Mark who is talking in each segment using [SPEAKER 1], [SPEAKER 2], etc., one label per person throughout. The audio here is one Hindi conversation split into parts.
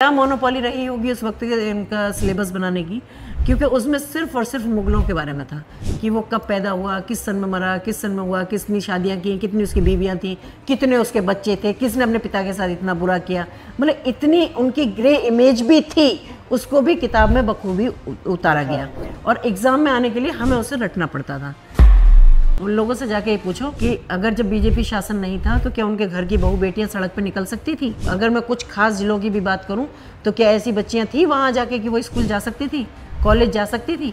[SPEAKER 1] क्या मोनोपोली रही होगी उस वक्त के इनका सिलेबस बनाने की, क्योंकि उसमें सिर्फ और सिर्फ मुगलों के बारे में था कि वो कब पैदा हुआ, किस सन में मरा, किस सन में हुआ, कितनी शादियां की, कितनी उसकी बीवियां थी, कितने उसके बच्चे थे, किसने अपने पिता के साथ इतना बुरा किया, मतलब इतनी उनकी ग्रे इमेज भी थी, उसको भी किताब में बखूबी उतारा गया। और एग्ज़ाम में आने के लिए हमें उसे रटना पड़ता था। उन लोगों से जाके ये पूछो कि अगर जब बीजेपी शासन नहीं था तो क्या उनके घर की बहू बेटियां सड़क पर निकल सकती थी? अगर मैं कुछ खास जिलों की भी बात करूं तो क्या ऐसी बच्चियां थी वहां जाके कि वो स्कूल जा सकती थी, कॉलेज जा सकती थी?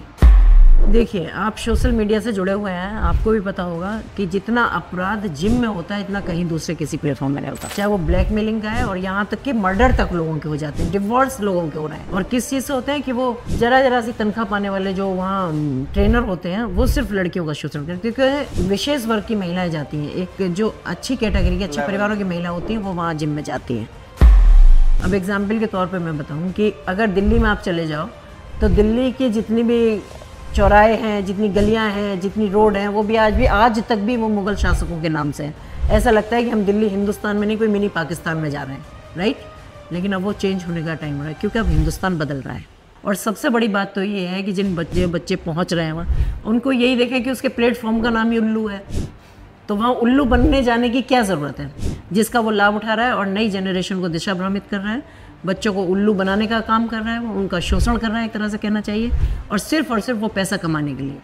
[SPEAKER 1] देखिए, आप सोशल मीडिया से जुड़े हुए हैं, आपको भी पता होगा कि जितना अपराध जिम में होता है इतना कहीं दूसरे किसी प्लेटफॉर्म में नहीं होता, चाहे वो ब्लैकमेलिंग का है और यहाँ तक कि मर्डर तक लोगों के हो जाते हैं, डिवोर्स लोगों के हो रहे हैं। और किस चीज़ से होते हैं कि वो जरा सी तनख्वाह पाने वाले जो वहाँ ट्रेनर होते हैं वो सिर्फ लड़कियों का शोषण करते हैं, क्योंकि विशेष वर्ग की महिलाएं जाती हैं, एक जो अच्छी कैटेगरी की अच्छे परिवारों की महिला होती हैं वो वहाँ जिम में जाती हैं। अब एग्जाम्पल के तौर पर मैं बताऊँ कि अगर दिल्ली में आप चले जाओ तो दिल्ली की जितनी भी चौराहे हैं, जितनी गलियां हैं, जितनी रोड हैं, वो भी आज तक भी वो मुग़ल शासकों के नाम से हैं। ऐसा लगता है कि हम दिल्ली हिंदुस्तान में नहीं, कोई मिनी पाकिस्तान में जा रहे हैं, राइट? लेकिन अब वो चेंज होने का टाइम हो रहा है, क्योंकि अब हिंदुस्तान बदल रहा है। और सबसे बड़ी बात तो ये है कि जिन बच्चे पहुँच रहे हैं वहाँ, उनको यही देखें कि उसके प्लेटफॉर्म का नाम ही उल्लू है, तो वहाँ उल्लू बनने जाने की क्या ज़रूरत है? जिसका वो लाभ उठा रहा है और नई जनरेशन को दिशा भ्रमित कर रहा है, बच्चों को उल्लू बनाने का काम कर रहा है, वो उनका शोषण कर रहा है एक तरह से कहना चाहिए, और सिर्फ वो पैसा कमाने के लिए।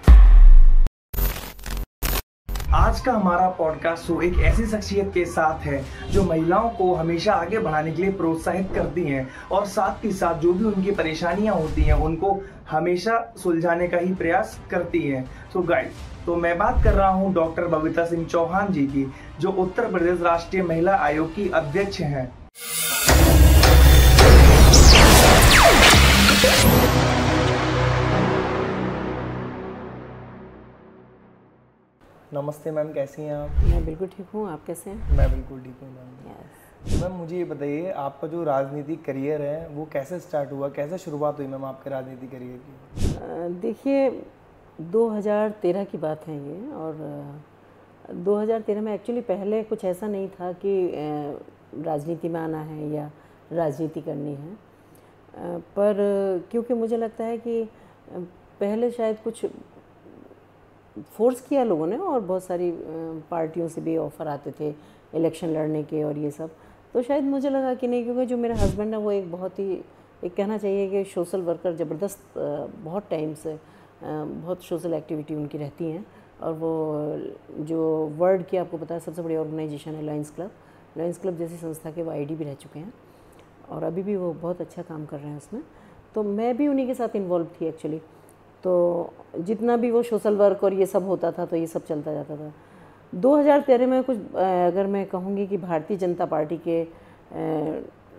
[SPEAKER 2] आज का हमारा पॉडकास्ट शो एक ऐसी शख्सियत के साथ है जो महिलाओं को हमेशा आगे बढ़ाने के लिए प्रोत्साहित करती हैं और साथ ही साथ जो भी उनकी परेशानियां होती हैं उनको हमेशा सुलझाने का ही प्रयास करती हैं। सो गाइस, तो मैं बात कर रहा हूं डॉक्टर बबीता सिंह चौहान जी की, जो उत्तर प्रदेश राष्ट्रीय महिला आयोग की अध्यक्ष हैं। नमस्ते मैम, कैसी हैं आप?
[SPEAKER 1] मैं बिल्कुल ठीक हूँ, आप कैसे हैं?
[SPEAKER 2] मैं बिल्कुल ठीक हूँ मैम। मैम मुझे ये बताइए, आपका जो राजनीतिक करियर है वो कैसे स्टार्ट हुआ, कैसे शुरुआत हुई मैम आपके राजनीतिक करियर की?
[SPEAKER 1] देखिए, 2013 की बात है ये, और 2013 में एक्चुअली पहले कुछ ऐसा नहीं था कि राजनीति में आना है या राजनीति करनी है, पर क्योंकि मुझे लगता है कि पहले शायद कुछ फोर्स किया लोगों ने, और बहुत सारी पार्टियों से भी ऑफ़र आते थे इलेक्शन लड़ने के और ये सब, तो शायद मुझे लगा कि नहीं, क्योंकि जो मेरा हस्बैंड है वो एक बहुत ही, एक कहना चाहिए कि सोशल वर्कर, ज़बरदस्त, बहुत टाइम से बहुत सोशल एक्टिविटी उनकी रहती हैं, और वो जो वर्ल्ड की आपको पता है सबसे बड़ी ऑर्गेनाइजेशन है लायंस क्लब जैसी संस्था के वो आईडी भी रह चुके हैं, और अभी भी वो बहुत अच्छा काम कर रहे हैं उसमें। तो मैं भी उन्हीं के साथ इन्वॉल्व थी एक्चुअली, तो जितना भी वो सोशल वर्क और ये सब होता था तो ये सब चलता जाता था। 2013 में कुछ, अगर मैं कहूँगी कि भारतीय जनता पार्टी के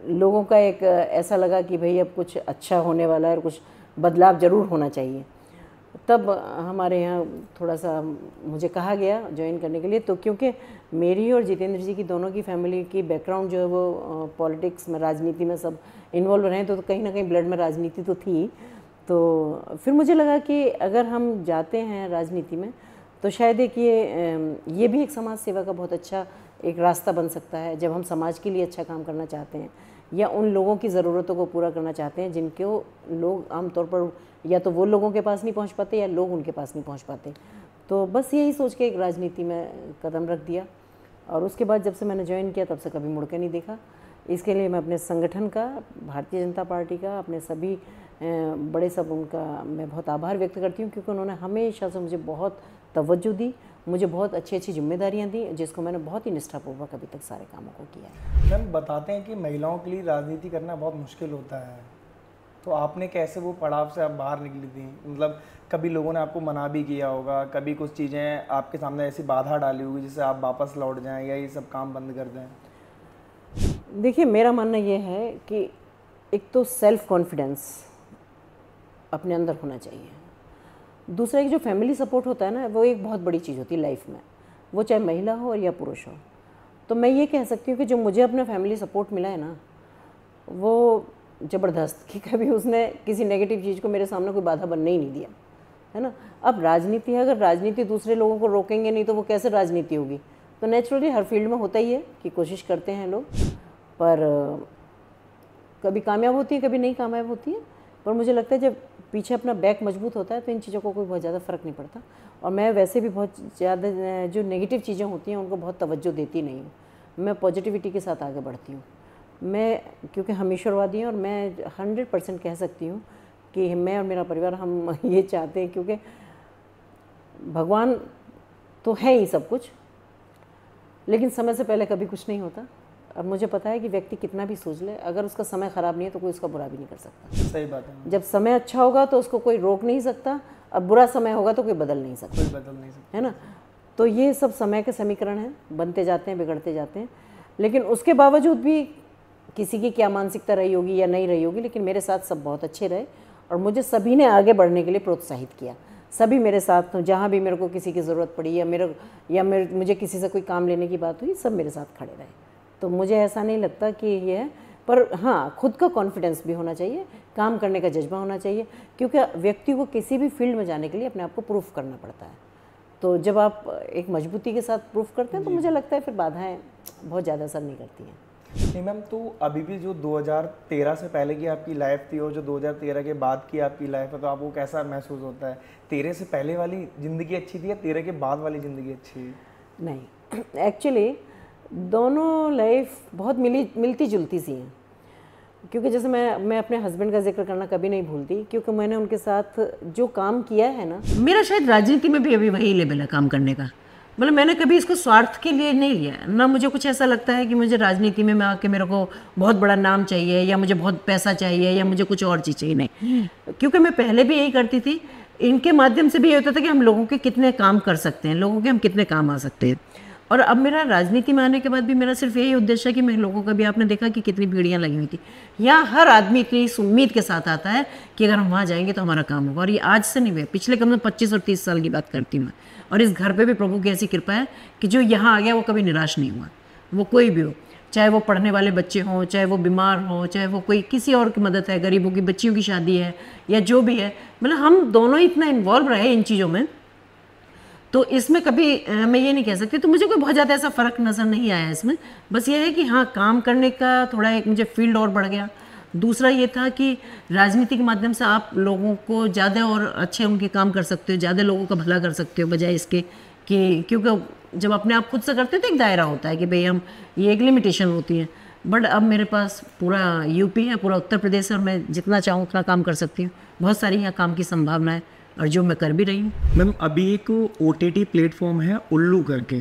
[SPEAKER 1] लोगों का एक ऐसा लगा कि भाई अब कुछ अच्छा होने वाला है और कुछ बदलाव ज़रूर होना चाहिए, तब हमारे यहाँ थोड़ा सा मुझे कहा गया ज्वाइन करने के लिए। तो क्योंकि मेरी और जितेंद्र जी की दोनों की फैमिली की बैकग्राउंड जो है वो पॉलिटिक्स में, राजनीति में सब इन्वॉल्व रहे, तो कहीं ना कहीं ब्लड में राजनीति तो थी। तो फिर मुझे लगा कि अगर हम जाते हैं राजनीति में तो शायद एक ये भी एक समाज सेवा का बहुत अच्छा एक रास्ता बन सकता है, जब हम समाज के लिए अच्छा काम करना चाहते हैं या उन लोगों की ज़रूरतों को पूरा करना चाहते हैं जिनको लोग आमतौर पर या तो वो लोगों के पास नहीं पहुंच पाते या लोग उनके पास नहीं पहुंच पाते। तो बस यही सोच के एक राजनीति में कदम रख दिया, और उसके बाद जब से मैंने ज्वाइन किया तब से कभी मुड़ के नहीं देखा। इसके लिए मैं अपने संगठन का, भारतीय जनता पार्टी का, अपने सभी बड़े सब उनका मैं बहुत आभार व्यक्त करती हूँ, क्योंकि उन्होंने हमेशा से मुझे बहुत तवज्जो दी, मुझे बहुत अच्छी अच्छी जिम्मेदारियाँ दी, जिसको मैंने बहुत ही निष्ठापूर्वक अभी तक सारे कामों को किया है।
[SPEAKER 2] मैम बताते हैं कि महिलाओं के लिए राजनीति करना बहुत मुश्किल होता है, तो आपने कैसे वो पड़ाव से आप बाहर निकली थी? मतलब कभी लोगों ने आपको मना भी किया होगा, कभी कुछ चीज़ें आपके सामने ऐसी बाधा डाली होगी जिससे आप वापस लौट जाएँ या ये सब काम बंद कर दें?
[SPEAKER 1] देखिए, मेरा मानना ये है कि एक तो सेल्फ कॉन्फिडेंस अपने अंदर होना चाहिए, दूसरा एक जो फैमिली सपोर्ट होता है ना, वो एक बहुत बड़ी चीज़ होती है लाइफ में, वो चाहे महिला हो या पुरुष हो। तो मैं ये कह सकती हूँ कि जो मुझे अपना फैमिली सपोर्ट मिला है ना, वो ज़बरदस्त, कि कभी उसने किसी नेगेटिव चीज़ को मेरे सामने कोई बाधा बनने ही नहीं दिया, है ना। अब राजनीति है, अगर राजनीति दूसरे लोगों को रोकेंगे नहीं तो वो कैसे राजनीति होगी? तो नेचुरली हर फील्ड में होता ही है कि कोशिश करते हैं लोग, पर कभी कामयाब होती हैं, कभी नहीं कामयाब होती हैं, पर मुझे लगता है जब पीछे अपना बैक मजबूत होता है तो इन चीज़ों को कोई बहुत ज़्यादा फ़र्क नहीं पड़ता। और मैं वैसे भी बहुत ज़्यादा जो नेगेटिव चीज़ें होती हैं उनको बहुत तवज्जो देती नहीं हूँ, मैं पॉजिटिविटी के साथ आगे बढ़ती हूँ। मैं क्योंकि हम ईश्वरवादी हैं और मैं 100% कह सकती हूँ कि मैं और मेरा परिवार हम ये चाहते हैं, क्योंकि भगवान तो है ही सब कुछ, लेकिन समय से पहले कभी कुछ नहीं होता। और मुझे पता है कि व्यक्ति कितना भी सोच ले, अगर उसका समय ख़राब नहीं है तो कोई उसका बुरा भी नहीं कर सकता।
[SPEAKER 2] सही बात है।
[SPEAKER 1] जब समय अच्छा होगा तो उसको कोई रोक नहीं सकता, और बुरा समय होगा तो कोई बदल नहीं सकता, है ना। तो ये सब समय के समीकरण हैं, बनते जाते हैं, बिगड़ते जाते हैं। लेकिन उसके बावजूद भी किसी की क्या मानसिकता रही होगी या नहीं रही होगी, लेकिन मेरे साथ सब बहुत अच्छे रहे और मुझे सभी ने आगे बढ़ने के लिए प्रोत्साहित किया। सभी मेरे साथ, जहाँ भी मेरे को किसी की ज़रूरत पड़ी या मुझे किसी से कोई काम लेने की बात हुई, सब मेरे साथ खड़े रहे। तो मुझे ऐसा नहीं लगता कि ये है, पर हाँ, खुद का कॉन्फिडेंस भी होना चाहिए, काम करने का जज्बा होना चाहिए, क्योंकि व्यक्ति को किसी भी फील्ड में जाने के लिए अपने आप को प्रूफ करना पड़ता है। तो जब आप एक मजबूती के साथ प्रूफ करते हैं तो मुझे लगता है फिर बाधाएं बहुत ज़्यादा असर नहीं करती हैं।
[SPEAKER 2] नहीं मैम, तो अभी भी जो 2013 से पहले की आपकी लाइफ थी और जो 2013 के बाद की आपकी लाइफ है, तो आपको कैसा महसूस होता है? 13 से पहले वाली ज़िंदगी अच्छी थी या 13 के बाद वाली ज़िंदगी अच्छी है?
[SPEAKER 1] नहीं, एक्चुअली दोनों लाइफ बहुत मिलती जुलती सी हैं। क्योंकि जैसे मैं अपने हस्बैंड का जिक्र करना कभी नहीं भूलती, क्योंकि मैंने उनके साथ जो काम किया है ना, मेरा शायद राजनीति में भी अभी वही लेवल है काम करने का। मतलब मैंने कभी इसको स्वार्थ के लिए नहीं लिया ना। मुझे कुछ ऐसा लगता है कि मुझे राजनीति में आके मेरे को बहुत बड़ा नाम चाहिए या मुझे बहुत पैसा चाहिए या मुझे कुछ और चीज़ चाहिए, नहीं। क्योंकि मैं पहले भी यही करती थी, इनके माध्यम से भी ये होता था कि हम लोगों के कितने काम कर सकते हैं, लोगों के हम कितने काम आ सकते हैं। और अब मेरा राजनीति में आने के बाद भी मेरा सिर्फ यही उद्देश्य है कि मैं लोगों का भी, आपने देखा कि कितनी भीड़ियाँ लगी हुई थी, यहाँ हर आदमी इतनी उम्मीद के साथ आता है कि अगर हम वहाँ जाएंगे तो हमारा काम होगा। और ये आज से नहीं हुआ, पिछले कम से कम 25 और 30 साल की बात करती हूँ मैं। और इस घर पे भी प्रभु की ऐसी कृपा है कि जो यहाँ आ गया वो कभी निराश नहीं हुआ, वो कोई भी हो, चाहे वो पढ़ने वाले बच्चे हों, चाहे वो बीमार हों, चाहे वो कोई किसी और की मदद है, गरीबों की बच्चियों की शादी है या जो भी है, मतलब हम दोनों ही इतना इन्वॉल्व रहे इन चीज़ों में। तो इसमें कभी मैं ये नहीं कह सकती, तो मुझे कोई बहुत ज़्यादा ऐसा फ़र्क नज़र नहीं आया इसमें। बस ये है कि हाँ, काम करने का थोड़ा एक मुझे फील्ड और बढ़ गया। दूसरा ये था कि राजनीति के माध्यम से आप लोगों को ज़्यादा और अच्छे उनके काम कर सकते हो, ज़्यादा लोगों का भला कर सकते हो, बजाय इसके कि क्योंकि जब अपने आप खुद से करते हो तो एक दायरा होता है कि भाई हम, ये एक लिमिटेशन होती है। बट अब मेरे पास पूरा यूपी है, पूरा उत्तर प्रदेश है और मैं जितना चाहूँ उतना काम कर सकती हूँ। बहुत सारी यहाँ काम की संभावना है और जो मैं कर भी रही हूँ।
[SPEAKER 2] मैम, अभी एक OTT प्लेटफॉर्म है उल्लू करके,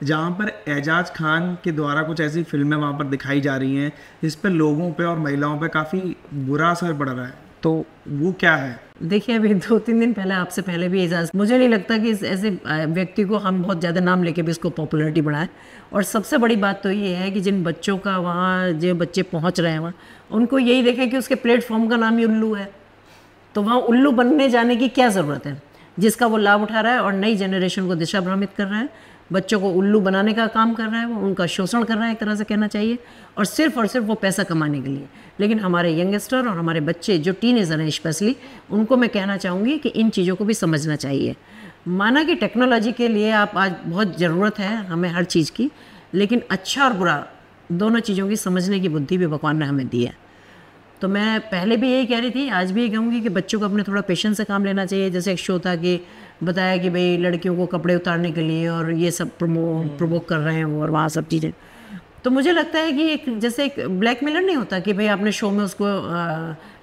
[SPEAKER 2] जहाँ पर एजाज खान के द्वारा कुछ ऐसी फिल्में वहाँ पर दिखाई जा रही हैं जिस पर लोगों पे और महिलाओं पे काफ़ी बुरा असर पड़ रहा है, तो वो क्या है?
[SPEAKER 1] देखिए, अभी 2-3 दिन पहले, आपसे पहले भी एजाज, मुझे नहीं लगता कि ऐसे व्यक्ति को हम बहुत ज़्यादा नाम लेके भी इसको पॉपुलैरिटी बढ़ाएं। और सबसे बड़ी बात तो ये है कि जिन बच्चों का वहाँ, जो बच्चे पहुँच रहे हैं वहाँ, उनको यही देखें कि उसके प्लेटफॉर्म का नाम ही उल्लू है, तो वहाँ उल्लू बनने जाने की क्या ज़रूरत है, जिसका वो लाभ उठा रहा है और नई जनरेशन को दिशा भ्रमित कर रहा है, बच्चों को उल्लू बनाने का काम कर रहा है, वो उनका शोषण कर रहा है एक तरह से कहना चाहिए, और सिर्फ वो पैसा कमाने के लिए। लेकिन हमारे यंगस्टर और हमारे बच्चे जो टीनेजर हैं स्पेशली, उनको मैं कहना चाहूँगी कि इन चीज़ों को भी समझना चाहिए। माना कि टेक्नोलॉजी के लिए आप आज बहुत ज़रूरत है हमें हर चीज़ की, लेकिन अच्छा और बुरा दोनों चीज़ों की समझने की बुद्धि भी भगवान ने हमें दी है। तो मैं पहले भी यही कह रही थी, आज भी ये कहूँगी कि बच्चों को अपने थोड़ा पेशेंस से काम लेना चाहिए। जैसे एक शो था कि बताया कि भाई लड़कियों को कपड़े उतारने के लिए और ये सब प्रमोट कर रहे हैं वो, और वहाँ सब चीज़ें। तो मुझे लगता है कि एक जैसे एक ब्लैकमेलर नहीं होता कि भाई आपने शो में उसको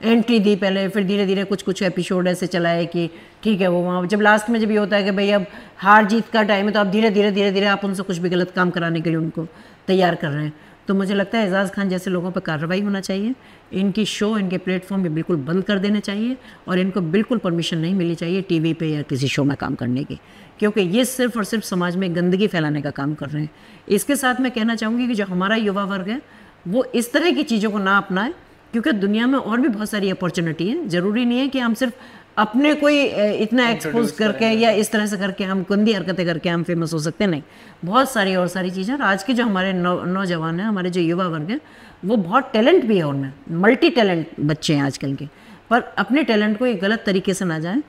[SPEAKER 1] एंट्री दी पहले, फिर धीरे धीरे कुछ एपिसोड ऐसे चलाए कि ठीक है वो वहाँ, जब लास्ट में जब ये होता है कि भाई अब हार जीत का टाइम है, तो आप धीरे धीरे आप उनसे कुछ भी गलत काम कराने के लिए उनको तैयार कर रहे हैं। तो मुझे लगता है एजाज खान जैसे लोगों पर कार्रवाई होना चाहिए, इनकी शो, इनके प्लेटफॉर्म भी बिल्कुल बंद कर देने चाहिए, और इनको बिल्कुल परमिशन नहीं मिलनी चाहिए टीवी पे या किसी शो में काम करने की, क्योंकि ये सिर्फ और सिर्फ समाज में गंदगी फैलाने का काम कर रहे हैं। इसके साथ मैं कहना चाहूँगी कि जो हमारा युवा वर्ग है वो इस तरह की चीज़ों को ना अपनाए, क्योंकि दुनिया में और भी बहुत सारी अपॉर्चुनिटी है। ज़रूरी नहीं है कि हम सिर्फ अपने कोई इतना एक्सपोज करके या इस तरह से करके हम गंदी हरकतें करके हम फेमस हो सकते हैं, नहीं। बहुत सारी और सारी चीज़ें, और आज के जो हमारे नौजवान हैं, हमारे जो युवा वर्ग हैं, वो बहुत टैलेंट भी है उनमें, मल्टी टैलेंट बच्चे हैं आजकल के, पर अपने टैलेंट को एक गलत तरीके से ना जाएं।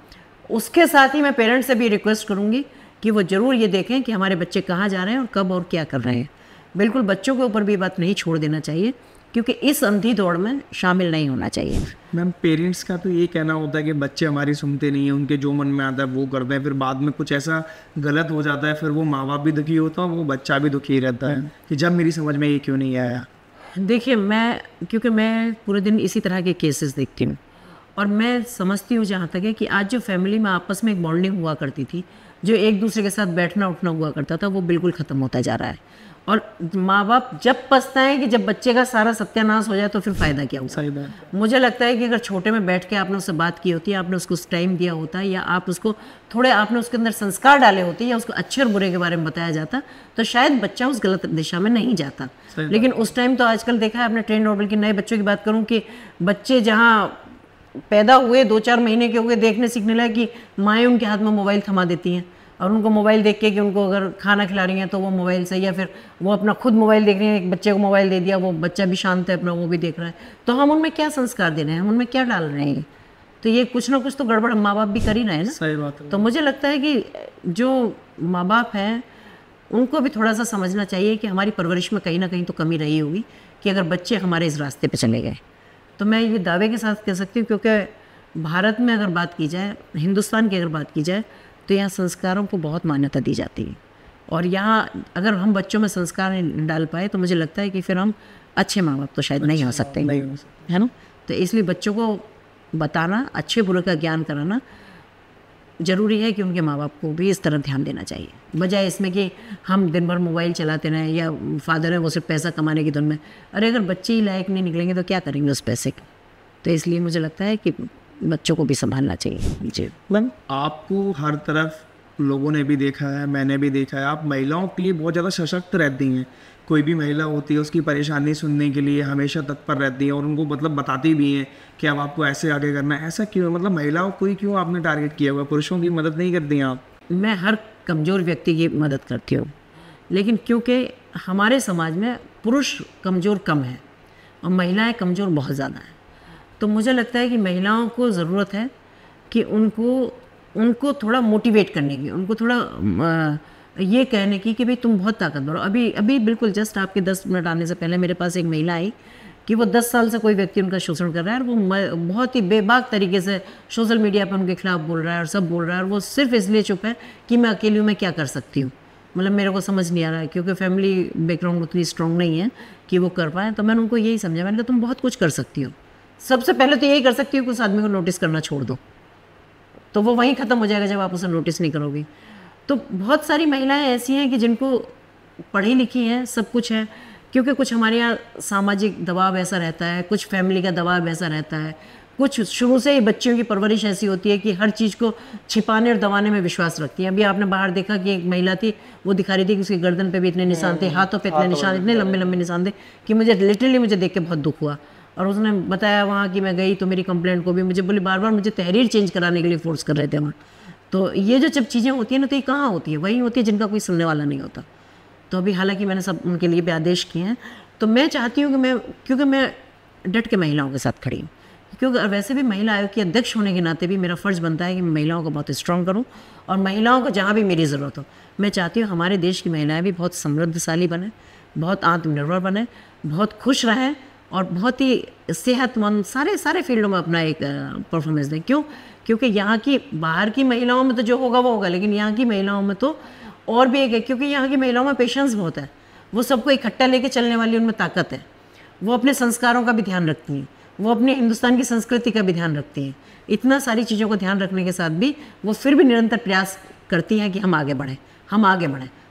[SPEAKER 1] उसके साथ ही मैं पेरेंट्स से भी रिक्वेस्ट करूँगी कि वो ज़रूर ये देखें कि हमारे बच्चे कहाँ जा रहे हैं और कब और क्या कर रहे हैं। बिल्कुल बच्चों के ऊपर भी बात नहीं छोड़ देना चाहिए क्योंकि इस अंधी दौड़ में शामिल नहीं होना चाहिए।
[SPEAKER 2] मैम, पेरेंट्स का तो ये कहना होता है कि बच्चे हमारी सुनते नहीं हैं, उनके जो मन में आता है वो करते हैं, फिर बाद में कुछ ऐसा गलत हो जाता है, फिर वो माँ बाप भी दुखी होता है, वो बच्चा भी दुखी रहता है कि जब मेरी समझ में ये क्यों नहीं आया।
[SPEAKER 1] देखिए, क्योंकि मैं पूरे दिन इसी तरह के केसेस देखती हूँ और मैं समझती हूँ जहाँ तक है कि आज जो फैमिली में आपस में एक बॉन्डिंग हुआ करती थी, जो एक दूसरे के साथ बैठना उठना हुआ करता था, वो बिल्कुल ख़त्म होता जा रहा है। और माँ बाप जब पछताएं कि जब बच्चे का सारा सत्यानाश हो जाए तो फिर फ़ायदा क्या होगा।
[SPEAKER 2] सही बात।
[SPEAKER 1] मुझे लगता है कि अगर छोटे में बैठ के आपने उससे बात की होती है, आपने उसको टाइम दिया होता है, या आप उसको थोड़े आपने उसके अंदर संस्कार डाले होते, या उसको अच्छे और बुरे के बारे में बताया जाता, तो शायद बच्चा उस गलत दिशा में नहीं जाता। लेकिन उस टाइम तो आजकल देखा है आपने ट्रेंड और बल्कि नए बच्चों की बात करूँ कि बच्चे जहाँ पैदा हुए 2-4 महीने के हुए देखने सीखने लगे कि माएँ उनके हाथ में मोबाइल थमा देती हैं और उनको मोबाइल देख के कि उनको अगर खाना खिला रही हैं तो वो मोबाइल से, या फिर वो अपना खुद मोबाइल देख रही हैं, एक बच्चे को मोबाइल दे दिया, वो बच्चा भी शांत है अपना, वो भी देख रहा है। तो हम उनमें क्या संस्कार दे रहे हैं, हम उनमें क्या डाल रहे हैं? तो ये कुछ ना कुछ तो गड़बड़ हम माँ बाप भी कर ही रहे हैं ना।
[SPEAKER 2] सही बात है।
[SPEAKER 1] तो मुझे लगता है कि जो माँ बाप हैं उनको भी थोड़ा सा समझना चाहिए कि हमारी परवरिश में कहीं ना कहीं तो कमी रही होगी कि अगर बच्चे हमारे इस रास्ते पर चले गए। तो मैं ये दावे के साथ कह सकती हूँ, क्योंकि भारत में अगर बात की जाए, हिंदुस्तान की अगर बात की जाए, तो यहाँ संस्कारों को बहुत मान्यता दी जाती है। और यहाँ अगर हम बच्चों में संस्कार नहीं डाल पाए तो मुझे लगता है कि फिर हम अच्छे माँ बाप तो शायद नहीं हो सकते, है ना। तो इसलिए बच्चों को बताना, अच्छे बुरे का ज्ञान कराना ज़रूरी है कि उनके माँ बाप को भी इस तरह ध्यान देना चाहिए, बजाय इसमें कि हम दिन भर मोबाइल चलाते रहें, या फादर है वो सिर्फ पैसा कमाने की धुन में। अरे अगर बच्चे ही लायक नहीं निकलेंगे तो क्या करेंगे उस पैसे का। तो इसलिए मुझे लगता है कि बच्चों को भी संभालना चाहिए। जी
[SPEAKER 2] मैम, आपको हर तरफ लोगों ने भी देखा है, मैंने भी देखा है, आप महिलाओं के लिए बहुत ज़्यादा सशक्त रहती हैं। कोई भी महिला होती है उसकी परेशानी सुनने के लिए हमेशा तत्पर रहती है और उनको मतलब बताती भी हैं कि अब आपको ऐसे आगे करना है। ऐसा क्यों, मतलब महिलाओं को ही क्यों आपने टारगेट किया हुआ, पुरुषों की मदद नहीं करती हैं आप?
[SPEAKER 1] मैं हर कमज़ोर व्यक्ति की मदद करती हूँ, लेकिन क्योंकि हमारे समाज में पुरुष कमज़ोर कम है और महिलाएँ कमज़ोर बहुत ज़्यादा हैं, तो मुझे लगता है कि महिलाओं को ज़रूरत है कि उनको थोड़ा मोटिवेट करने की, उनको थोड़ा ये कहने की कि भाई तुम बहुत ताकतवर हो। अभी बिल्कुल जस्ट आपके 10 मिनट आने से पहले मेरे पास एक महिला आई कि वो 10 साल से कोई व्यक्ति उनका शोषण कर रहा है और वो बहुत ही बेबाक तरीके से सोशल मीडिया पर उनके खिलाफ बोल रहा है और सब बोल रहा है, और वो सिर्फ इसलिए चुप है कि मैं अकेली हूँ, मैं क्या कर सकती हूँ। मतलब मेरे को समझ नहीं आ रहा है, क्योंकि फैमिली बैकग्राउंड उतनी स्ट्रॉन्ग नहीं है कि वो कर पाएँ। तो मैंने उनको यही समझा, मैंने कहा तुम बहुत कुछ कर सकती हो। सबसे पहले तो यही कर सकती हो कि उस आदमी को नोटिस करना छोड़ दो, तो वो वहीं ख़त्म हो जाएगा जब आप उसे नोटिस नहीं करोगी। तो बहुत सारी महिलाएं ऐसी हैं कि जिनको पढ़ी लिखी हैं, सब कुछ है, क्योंकि कुछ हमारे यहाँ सामाजिक दबाव ऐसा रहता है, कुछ फैमिली का दबाव ऐसा रहता है, कुछ शुरू से ही बच्चियों की परवरिश ऐसी होती है कि हर चीज़ को छिपाने और दबाने में विश्वास रखती हैं। अभी आपने बाहर देखा कि एक महिला थी, वो दिखा रही थी कि उसकी गर्दन पे भी इतने निशान थे, हाथों पे इतने निशान, इतने लंबे लंबे निशान थे कि मुझे लिटरली देख के बहुत दुख हुआ। और उसने बताया वहाँ कि मैं गई तो मेरी कंप्लेंट को भी मुझे बोली बार बार मुझे तहरीर चेंज कराने के लिए फोर्स कर रहे थे वहाँ। तो ये जो जब चीज़ें होती हैं ना, तो ये कहाँ होती है, वही होती है जिनका कोई सुनने वाला नहीं होता। तो अभी हालांकि मैंने सब उनके लिए भी आदेश किए हैं। तो मैं चाहती हूँ कि क्योंकि मैं डट के महिलाओं के साथ खड़ी हूँ, क्योंकि वैसे भी महिला आयोग की अध्यक्ष होने के नाते भी मेरा फ़र्ज़ बनता है कि मैं महिलाओं को बहुत स्ट्रॉन्ग करूँ और महिलाओं को जहाँ भी मेरी ज़रूरत हो। मैं चाहती हूँ हमारे देश की महिलाएँ भी बहुत समृद्धशाली बने, बहुत आत्मनिर्भर बने, बहुत खुश रहें और बहुत ही सेहतमंद सारे फील्डों में अपना एक परफॉर्मेंस दें। क्यों? क्योंकि यहाँ की बाहर की महिलाओं में तो जो होगा वो होगा, लेकिन यहाँ की महिलाओं में तो और भी एक है, क्योंकि यहाँ की महिलाओं में पेशेंस बहुत है, वो सबको इकट्ठा लेके चलने वाली उनमें ताकत है, वो अपने संस्कारों का भी ध्यान रखती हैं, वो अपने हिंदुस्तान की संस्कृति का भी ध्यान रखती हैं। इतना सारी चीज़ों को ध्यान रखने के साथ भी वो फिर भी निरंतर प्रयास करती हैं कि हम आगे बढ़ें।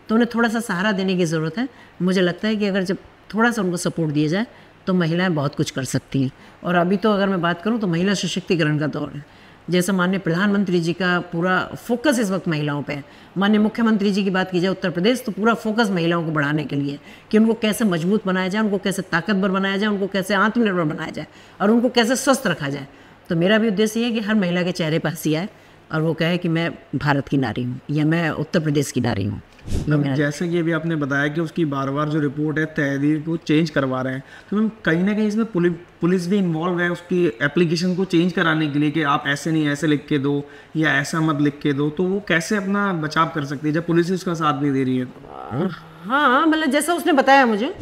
[SPEAKER 1] तो उन्हें थोड़ा सा सहारा देने की ज़रूरत है। मुझे लगता है कि अगर जब थोड़ा सा उनको सपोर्ट दिया जाए तो महिलाएं बहुत कुछ कर सकती हैं। और अभी तो अगर मैं बात करूं तो महिला सशक्तिकरण का दौर है। जैसे माननीय प्रधानमंत्री जी का पूरा फोकस इस वक्त महिलाओं पे है। माननीय मुख्यमंत्री जी की बात की जाए उत्तर प्रदेश, तो पूरा फोकस महिलाओं को बढ़ाने के लिए कि उनको कैसे मजबूत बनाया जाए, उनको कैसे ताकतवर बनाया जाए, उनको कैसे आत्मनिर्भर बनाया जाए और उनको कैसे स्वस्थ रखा जाए। तो मेरा भी उद्देश्य ये है कि हर महिला के चेहरे पर हंसी आए और वो कहे कि मैं भारत की नारी हूँ या मैं उत्तर प्रदेश की नारी हूँ।
[SPEAKER 2] जैसे कि अभी आपने बताया कि उसकी बार बार जो रिपोर्ट है तहरीर को चेंज करवा रहे हैं, तो मैम कहीं ना कहीं इसमें पुलिस भी इन्वॉल्व है उसकी एप्लीकेशन को चेंज कराने के लिए कि आप ऐसे नहीं ऐसे लिख के दो या ऐसा मत लिख के दो। तो वो कैसे अपना बचाव कर सकती है जब पुलिस उसका साथ नहीं दे रही है?
[SPEAKER 1] हाँ, मतलब जैसा उसने बताया मुझे,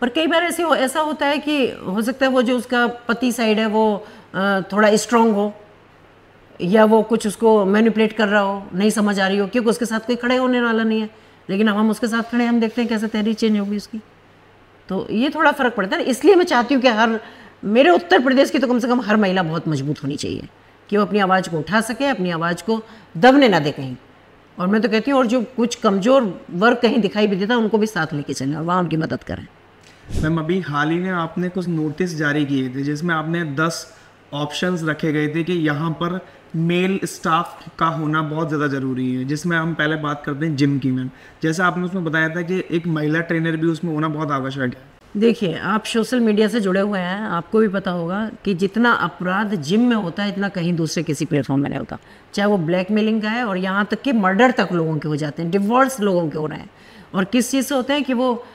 [SPEAKER 1] पर कई बार ऐसा होता है कि हो सकता है वो जो उसका पति साइड है वो थोड़ा स्ट्रांग हो, या वो कुछ उसको मैनिपुलेट कर रहा हो, नहीं समझ आ रही हो, क्योंकि उसके साथ कोई खड़े होने वाला नहीं है, लेकिन अब हम उसके साथ खड़े, हम देखते हैं कैसे तहरीर चेंज होगी उसकी। तो ये थोड़ा फ़र्क पड़ता है। इसलिए मैं चाहती हूँ कि मेरे उत्तर प्रदेश की तो कम से कम हर महिला बहुत मजबूत होनी चाहिए कि वो अपनी आवाज़ को उठा सके, अपनी आवाज़ को दबने ना दे कहीं। और मैं तो कहती हूँ, और जो कुछ कमज़ोर वर्ग कहीं दिखाई भी देता है उनको भी साथ लेके चलें और वहाँ उनकी मदद करें।
[SPEAKER 2] मैम, अभी हाल ही में आपने कुछ नोटिस जारी किए थे जिसमें आपने 10 ऑप्शंस रखे गए थे कि यहाँ पर मेल स्टाफ का होना बहुत ज़्यादा ज़रूरी है, जिसमें हम पहले बात करते हैं जिम की। मैम, जैसे आपने उसमें बताया था कि एक महिला ट्रेनर भी उसमें होना बहुत आवश्यक है।
[SPEAKER 1] देखिए, आप सोशल मीडिया से जुड़े हुए हैं, आपको भी पता होगा कि जितना अपराध जिम में होता है इतना कहीं दूसरे किसी प्लेटफॉर्म में नहीं होता, चाहे वो ब्लैकमेलिंग का है और यहाँ तक कि मर्डर तक लोगों के हो जाते हैं, डिवोर्स लोगों के हो रहे हैं। और किस चीज़ से होते हैं कि वो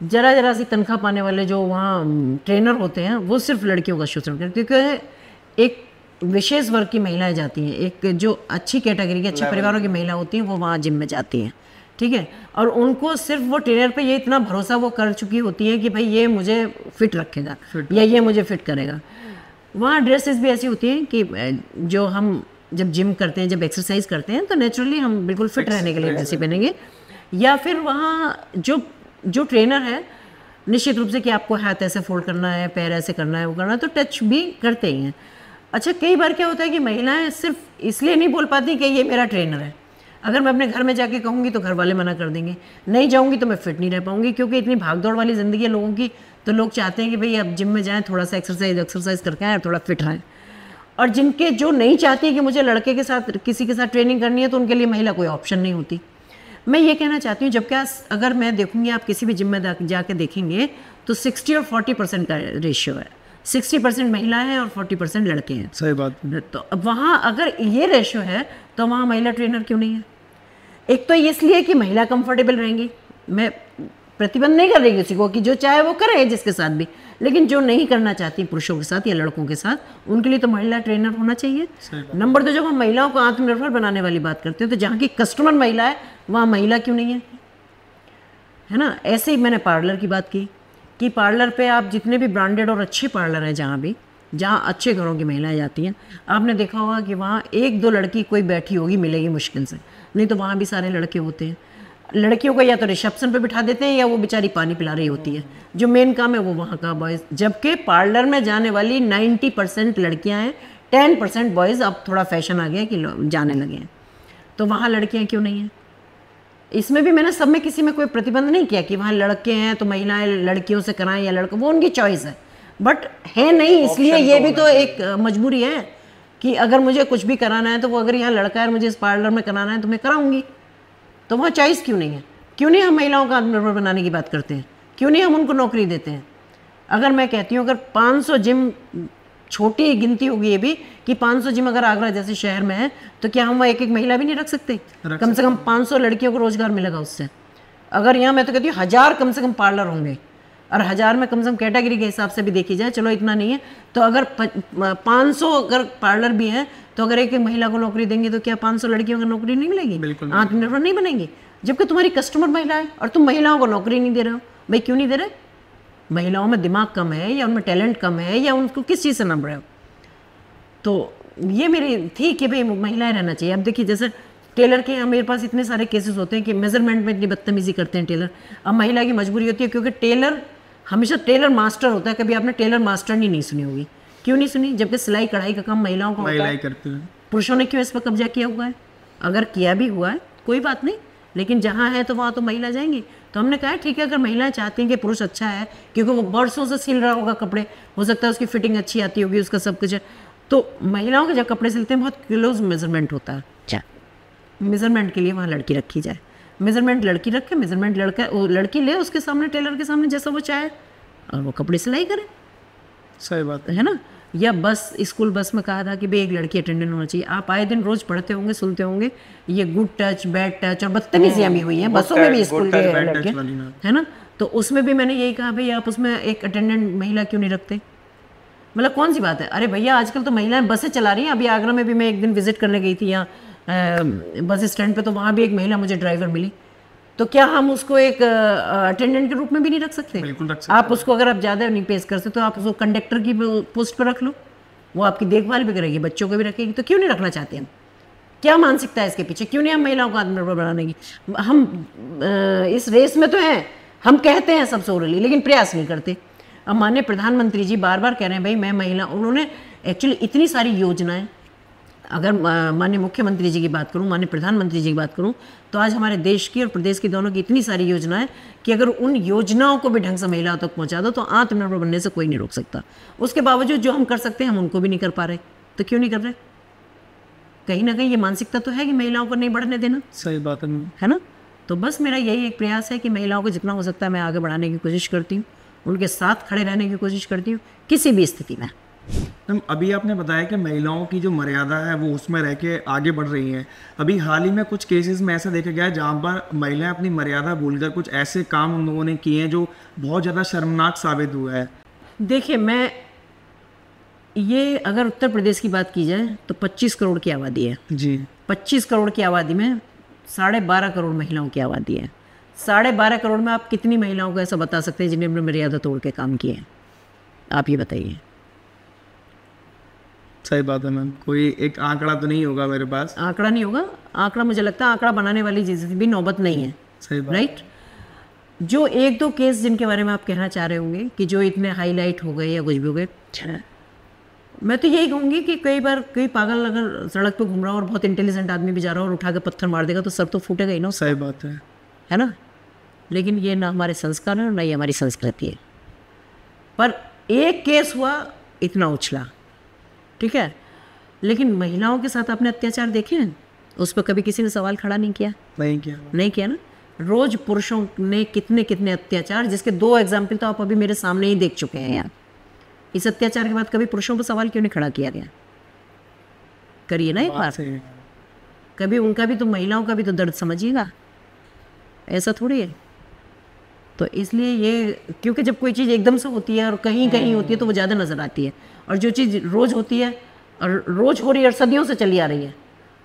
[SPEAKER 1] जरा सी तनख्वाह पाने वाले जो वहाँ ट्रेनर होते हैं वो सिर्फ लड़कियों का शोषण करते हैं, क्योंकि एक विशेष वर्ग की महिलाएं जाती हैं, एक जो अच्छी कैटेगरी की अच्छे परिवारों की महिला होती हैं वो वहाँ जिम में जाती हैं, ठीक है। और उनको सिर्फ वो ट्रेनर पे ये इतना भरोसा वो कर चुकी होती है कि भाई ये मुझे फिट रखेगा या ये मुझे फिट करेगा। वहाँ ड्रेसेस भी ऐसी होती हैं कि जो हम जब जिम करते हैं, जब एक्सरसाइज करते हैं तो नेचुरली हम बिल्कुल फिट रहने के लिए वैसे पहनेंगे। या फिर वहाँ जो ट्रेनर है निश्चित रूप से कि आपको हाथ ऐसे फोल्ड करना है, पैर ऐसे करना है, वो करना है, तो टच भी करते ही हैं। अच्छा, कई बार क्या होता है कि महिलाएं सिर्फ इसलिए नहीं बोल पाती कि ये मेरा ट्रेनर है। अगर मैं अपने घर में जाके कहूँगी तो घर वाले मना कर देंगे, नहीं जाऊँगी तो मैं फिट नहीं रह पाऊँगी, क्योंकि इतनी भागदौड़ वाली ज़िंदगी है लोगों की। तो लोग चाहते हैं कि भाई अब जिम में जाएँ, थोड़ा सा एक्सरसाइज करके आएँ, थोड़ा फिट रहें। और जिनके जो नहीं चाहती कि मुझे लड़के के साथ किसी के साथ ट्रेनिंग करनी है, तो उनके लिए महिला कोई ऑप्शन नहीं होती। मैं ये कहना चाहती हूँ, जबकि अगर मैं देखूँगी, आप किसी भी जिम में जाके देखेंगे तो 60 और 40% का रेशियो है। 60% महिला है और 40% लड़के हैं।
[SPEAKER 2] सही बात।
[SPEAKER 1] तो अब वहाँ अगर ये रेशियो है तो वहाँ महिला ट्रेनर क्यों नहीं है? एक तो इसलिए कि महिला कंफर्टेबल रहेंगी, मैं प्रतिबंध नहीं कर रही किसी को कि जो चाहे वो करे जिसके साथ भी, लेकिन जो नहीं करना चाहती पुरुषों के साथ या लड़कों के साथ, उनके लिए तो महिला ट्रेनर होना चाहिए। नंबर 2, जब हम महिलाओं को आत्मनिर्भर बनाने वाली बात करते हैं तो जहाँ की कस्टमर महिला है वहाँ महिला क्यों नहीं है ना। ऐसे ही मैंने पार्लर की बात की कि पार्लर पे आप जितने भी ब्रांडेड और अच्छे पार्लर हैं, जहाँ अच्छे घरों की महिलाएं जाती हैं, आपने देखा होगा कि वहाँ 1-2 लड़की कोई बैठी होगी, मिलेगी मुश्किल से, नहीं तो वहाँ भी सारे लड़के होते हैं। लड़कियों को या तो रिसेप्शन पे बिठा देते हैं या वो बेचारी पानी पिला रही होती है, जो मेन काम है वो वहाँ का बॉयज़। जबकि पार्लर में जाने वाली 90% लड़कियाँ हैं, 10% बॉयज़। अब थोड़ा फैशन आ गया कि जाने लगे हैं, तो वहाँ लड़कियाँ क्यों नहीं हैं? इसमें भी मैंने सब में किसी में कोई प्रतिबंध नहीं किया कि वहाँ लड़के हैं तो महिलाएं लड़कियों से कराएं या लड़के, वो उनकी चॉइस है, बट है नहीं, इसलिए ये भी तो एक मजबूरी है कि अगर मुझे कुछ भी कराना है तो वो अगर यहाँ लड़का है, मुझे इस पार्लर में कराना है तो मैं कराऊंगी। तो वहाँ चॉइस क्यों नहीं है? क्यों नहीं हम महिलाओं का आत्मनिर्भर बनाने की बात करते हैं? क्यों नहीं हम उनको नौकरी देते हैं? अगर मैं कहती हूँ अगर 500 जिम, छोटी गिनती होगी ये भी कि 500 जिम अगर आगरा जैसे शहर में है तो क्या हम वहाँ एक महिला भी नहीं रख सकते? कम से कम 500 लड़कियों को रोजगार मिलेगा उससे। अगर यहाँ मैं तो कहती हूँ 1000 कम से कम पार्लर होंगे, और 1000 में कम से कम कैटेगरी के हिसाब से भी देखी जाए, चलो इतना नहीं है तो अगर 500 अगर पार्लर भी हैं तो अगर एक महिला को नौकरी देंगे तो क्या 500 लड़कियों को नौकरी नहीं मिलेगी? आत्मनिर्भर नहीं बनेंगी? जबकि तुम्हारी कस्टमर महिला है और तुम महिलाओं को नौकरी नहीं दे रहे हो। भाई क्यों नहीं दे रहे? महिलाओं में दिमाग कम है या उनमें टैलेंट कम है या उनको किस चीज़ से नंब रहे हो? तो ये मेरी थी कि भाई महिलाएं रहना चाहिए। अब देखिए जैसे टेलर के मेरे पास इतने सारे केसेस होते हैं कि मेजरमेंट में इतनी बदतमीजी करते हैं टेलर। अब महिला की मजबूरी होती है क्योंकि टेलर हमेशा टेलर मास्टर होता है। कभी आपने टेलर मास्टर नहीं सुनी होगी। क्यों नहीं सुनी? जबकि सिलाई कढ़ाई का काम महिलाओं को होता है।
[SPEAKER 2] करते हैं।
[SPEAKER 1] पुरुषों ने क्यों इस पर कब्जा किया हुआ है? अगर किया भी हुआ है कोई बात नहीं, लेकिन जहाँ है तो वहाँ तो महिला जाएंगी। तो हमने कहा ठीक है, अगर महिलाएं चाहती हैं कि पुरुष अच्छा है, क्योंकि वो बरसों से सिल रहा होगा कपड़े, हो सकता है उसकी फिटिंग अच्छी आती होगी, उसका सब कुछ है, तो महिलाओं के जब कपड़े सिलते हैं बहुत क्लोज मेजरमेंट होता है। अच्छा, मेजरमेंट के लिए वहाँ लड़की रखी जाए, मेजरमेंट लड़की रखे, मेजरमेंट लड़की ले उसके सामने, टेलर के सामने जैसा वो चाहे, और वो कपड़े सिलाई करे।
[SPEAKER 2] सही बात
[SPEAKER 1] है ना। या बस स्कूल बस में कहा था कि भाई एक लड़की अटेंडेंट होना चाहिए। आप आए दिन रोज पढ़ते होंगे, सुनते होंगे ये गुड टच, बैड टच और बदतमीजियां भी हुई हैं बसों में भी, स्कूल के लड़के, है ना। तो उसमें भी मैंने यही कहा भाई आप उसमें एक अटेंडेंट महिला क्यों नहीं रखते? मतलब कौन सी बात है? अरे भैया आजकल तो महिलाएं बसें चला रही हैं। अभी आगरा में भी मैं एक दिन विजिट करने गई थी यहाँ बस स्टैंड पे, तो वहाँ भी एक महिला मुझे ड्राइवर मिली। तो क्या हम उसको एक अटेंडेंट के रूप में भी नहीं रख सकते?
[SPEAKER 2] बिल्कुल रख सकते।
[SPEAKER 1] आप उसको अगर आप ज़्यादा नहीं पेश कर सकते तो आप उसको कंडक्टर की पोस्ट पर रख लो, वो आपकी देखभाल भी करेगी, बच्चों को भी रखेगी। तो क्यों नहीं रखना चाहते हम? क्या मानसिकता है इसके पीछे? क्यों नहीं हम महिलाओं को आत्मनिर्भर बनाने की? हम इस रेस में तो हैं, हम कहते हैं सब सोरली, लेकिन प्रयास नहीं करते। अब माननीय प्रधानमंत्री जी बार बार कह रहे हैं भाई मैं महिला, उन्होंने एक्चुअली इतनी सारी योजनाएं, अगर माननीय मुख्यमंत्री जी की बात करूं, माननीय प्रधानमंत्री जी की बात करूं, तो आज हमारे देश की और प्रदेश की दोनों की इतनी सारी योजनाएं कि अगर उन योजनाओं को भी ढंग से महिलाओं तक पहुंचा दो तो आत्मनिर्भर बनने से कोई नहीं रोक सकता। उसके बावजूद जो हम कर सकते हैं हम उनको भी नहीं कर पा रहे। तो क्यों नहीं कर रहे? कहीं ना कहीं ये मानसिकता तो है कि महिलाओं को नहीं बढ़ने देना।
[SPEAKER 2] सही बात
[SPEAKER 1] है ना? तो बस मेरा यही एक प्रयास है कि महिलाओं को जितना हो सकता है मैं आगे बढ़ाने की कोशिश करती हूँ, उनके साथ खड़े रहने की कोशिश करती हूँ किसी भी स्थिति में।
[SPEAKER 2] मैम अभी आपने बताया कि महिलाओं की जो मर्यादा है वो उसमें रह के आगे बढ़ रही हैं। अभी हाल ही में कुछ केसेस में ऐसा देखा गया है जहाँ पर महिलाएं अपनी मर्यादा भूलकर कुछ ऐसे काम उन लोगों ने किए हैं जो बहुत ज़्यादा शर्मनाक साबित हुआ है।
[SPEAKER 1] देखिए, मैं ये अगर उत्तर प्रदेश की बात की जाए तो 25 करोड़ की आबादी है
[SPEAKER 2] जी।
[SPEAKER 1] 25 करोड़ की आबादी में 12.5 करोड़ महिलाओं की आबादी है। 12.5 करोड़ में आप कितनी महिलाओं को ऐसा बता सकते हैं जिन्हें अपनी मर्यादा तोड़ के काम किए हैं? आप ये बताइए।
[SPEAKER 2] सही बात है मैम, कोई एक आंकड़ा तो नहीं होगा मेरे पास।
[SPEAKER 1] आंकड़ा नहीं होगा, आंकड़ा मुझे लगता है आंकड़ा बनाने वाली चीज़ भी नौबत नहीं है।
[SPEAKER 2] सही बात।
[SPEAKER 1] राइट। जो एक दो केस जिनके बारे में आप कहना चाह रहे होंगे कि जो इतने हाईलाइट हो गए या कुछ भी हो गए, मैं तो यही कहूँगी कि कई बार कोई पागल अगर सड़क पे घूम रहा हो और बहुत इंटेलिजेंट आदमी भी जा रहा हो और उठा के पत्थर मार देगा तो सर तो फूटेगा ही ना।
[SPEAKER 2] सही बात है
[SPEAKER 1] ना? लेकिन ये ना हमारे संस्कार है ना ही हमारी संस्कृति है। पर एक केस हुआ, इतना उछला, ठीक है, लेकिन महिलाओं के साथ आपने अत्याचार देखे हैं? उस पर कभी किसी ने सवाल खड़ा नहीं किया? नहीं किया ना। रोज पुरुषों ने कितने कितने अत्याचार, जिसके 2 एग्जाम्पल तो आप अभी मेरे सामने ही देख चुके हैं यार। इस अत्याचार के बाद कभी पुरुषों पर सवाल क्यों नहीं खड़ा किया गया? करिए ना एक बार, कभी उनका भी तो, महिलाओं का भी तो दर्द समझिएगा। ऐसा थोड़ी है। तो इसलिए ये, क्योंकि जब कोई चीज़ एकदम से होती है और कहीं कहीं होती है तो वो ज़्यादा नज़र आती है, और जो चीज़ रोज़ होती है और रोज़ हो रही है और सदियों से चली आ रही है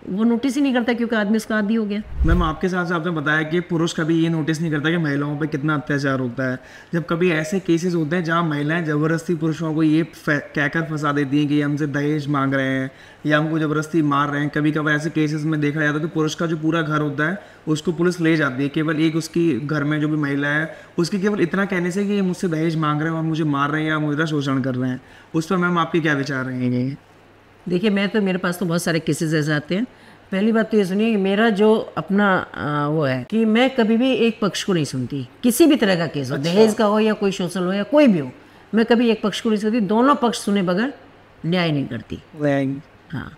[SPEAKER 1] वो नोटिस ही नहीं करता क्योंकि आदमी उसका आदी हो गया।
[SPEAKER 2] मैम आपके साथ से आपने बताया कि पुरुष कभी ये नोटिस नहीं करता कि महिलाओं पे कितना अत्याचार होता है। जब कभी ऐसे केसेस होते हैं जहाँ महिलाएं ज़बरदस्ती पुरुषों को ये कहकर फंसा देती हैं कि ये हमसे दहेज मांग रहे हैं या हमको ज़बरदस्ती मार रहे हैं, कभी कभी ऐसे केसेस में देखा जाता है कि पुरुष का जो पूरा घर होता है उसको पुलिस ले जाती है, केवल एक उसकी घर में जो भी महिला है उसकी केवल इतना कहने से कि ये मुझसे दहेज मांग रहे हैं और मुझे मार रहे हैं या मेरा शोषण कर रहे हैं। उस पर मैम आपके क्या विचार रहेंगे?
[SPEAKER 1] देखिए, मेरे पास तो बहुत सारे केसेस ऐसे आते हैं। पहली बात तो ये सुनिए कि मेरा जो अपना वो है कि मैं कभी भी एक पक्ष को नहीं सुनती, किसी भी तरह का केस हो, दहेज का हो या कोई शोषण हो या कोई भी हो, मैं कभी एक पक्ष को नहीं सुनती। दोनों पक्ष सुने बगैर न्याय नहीं करती। हाँ,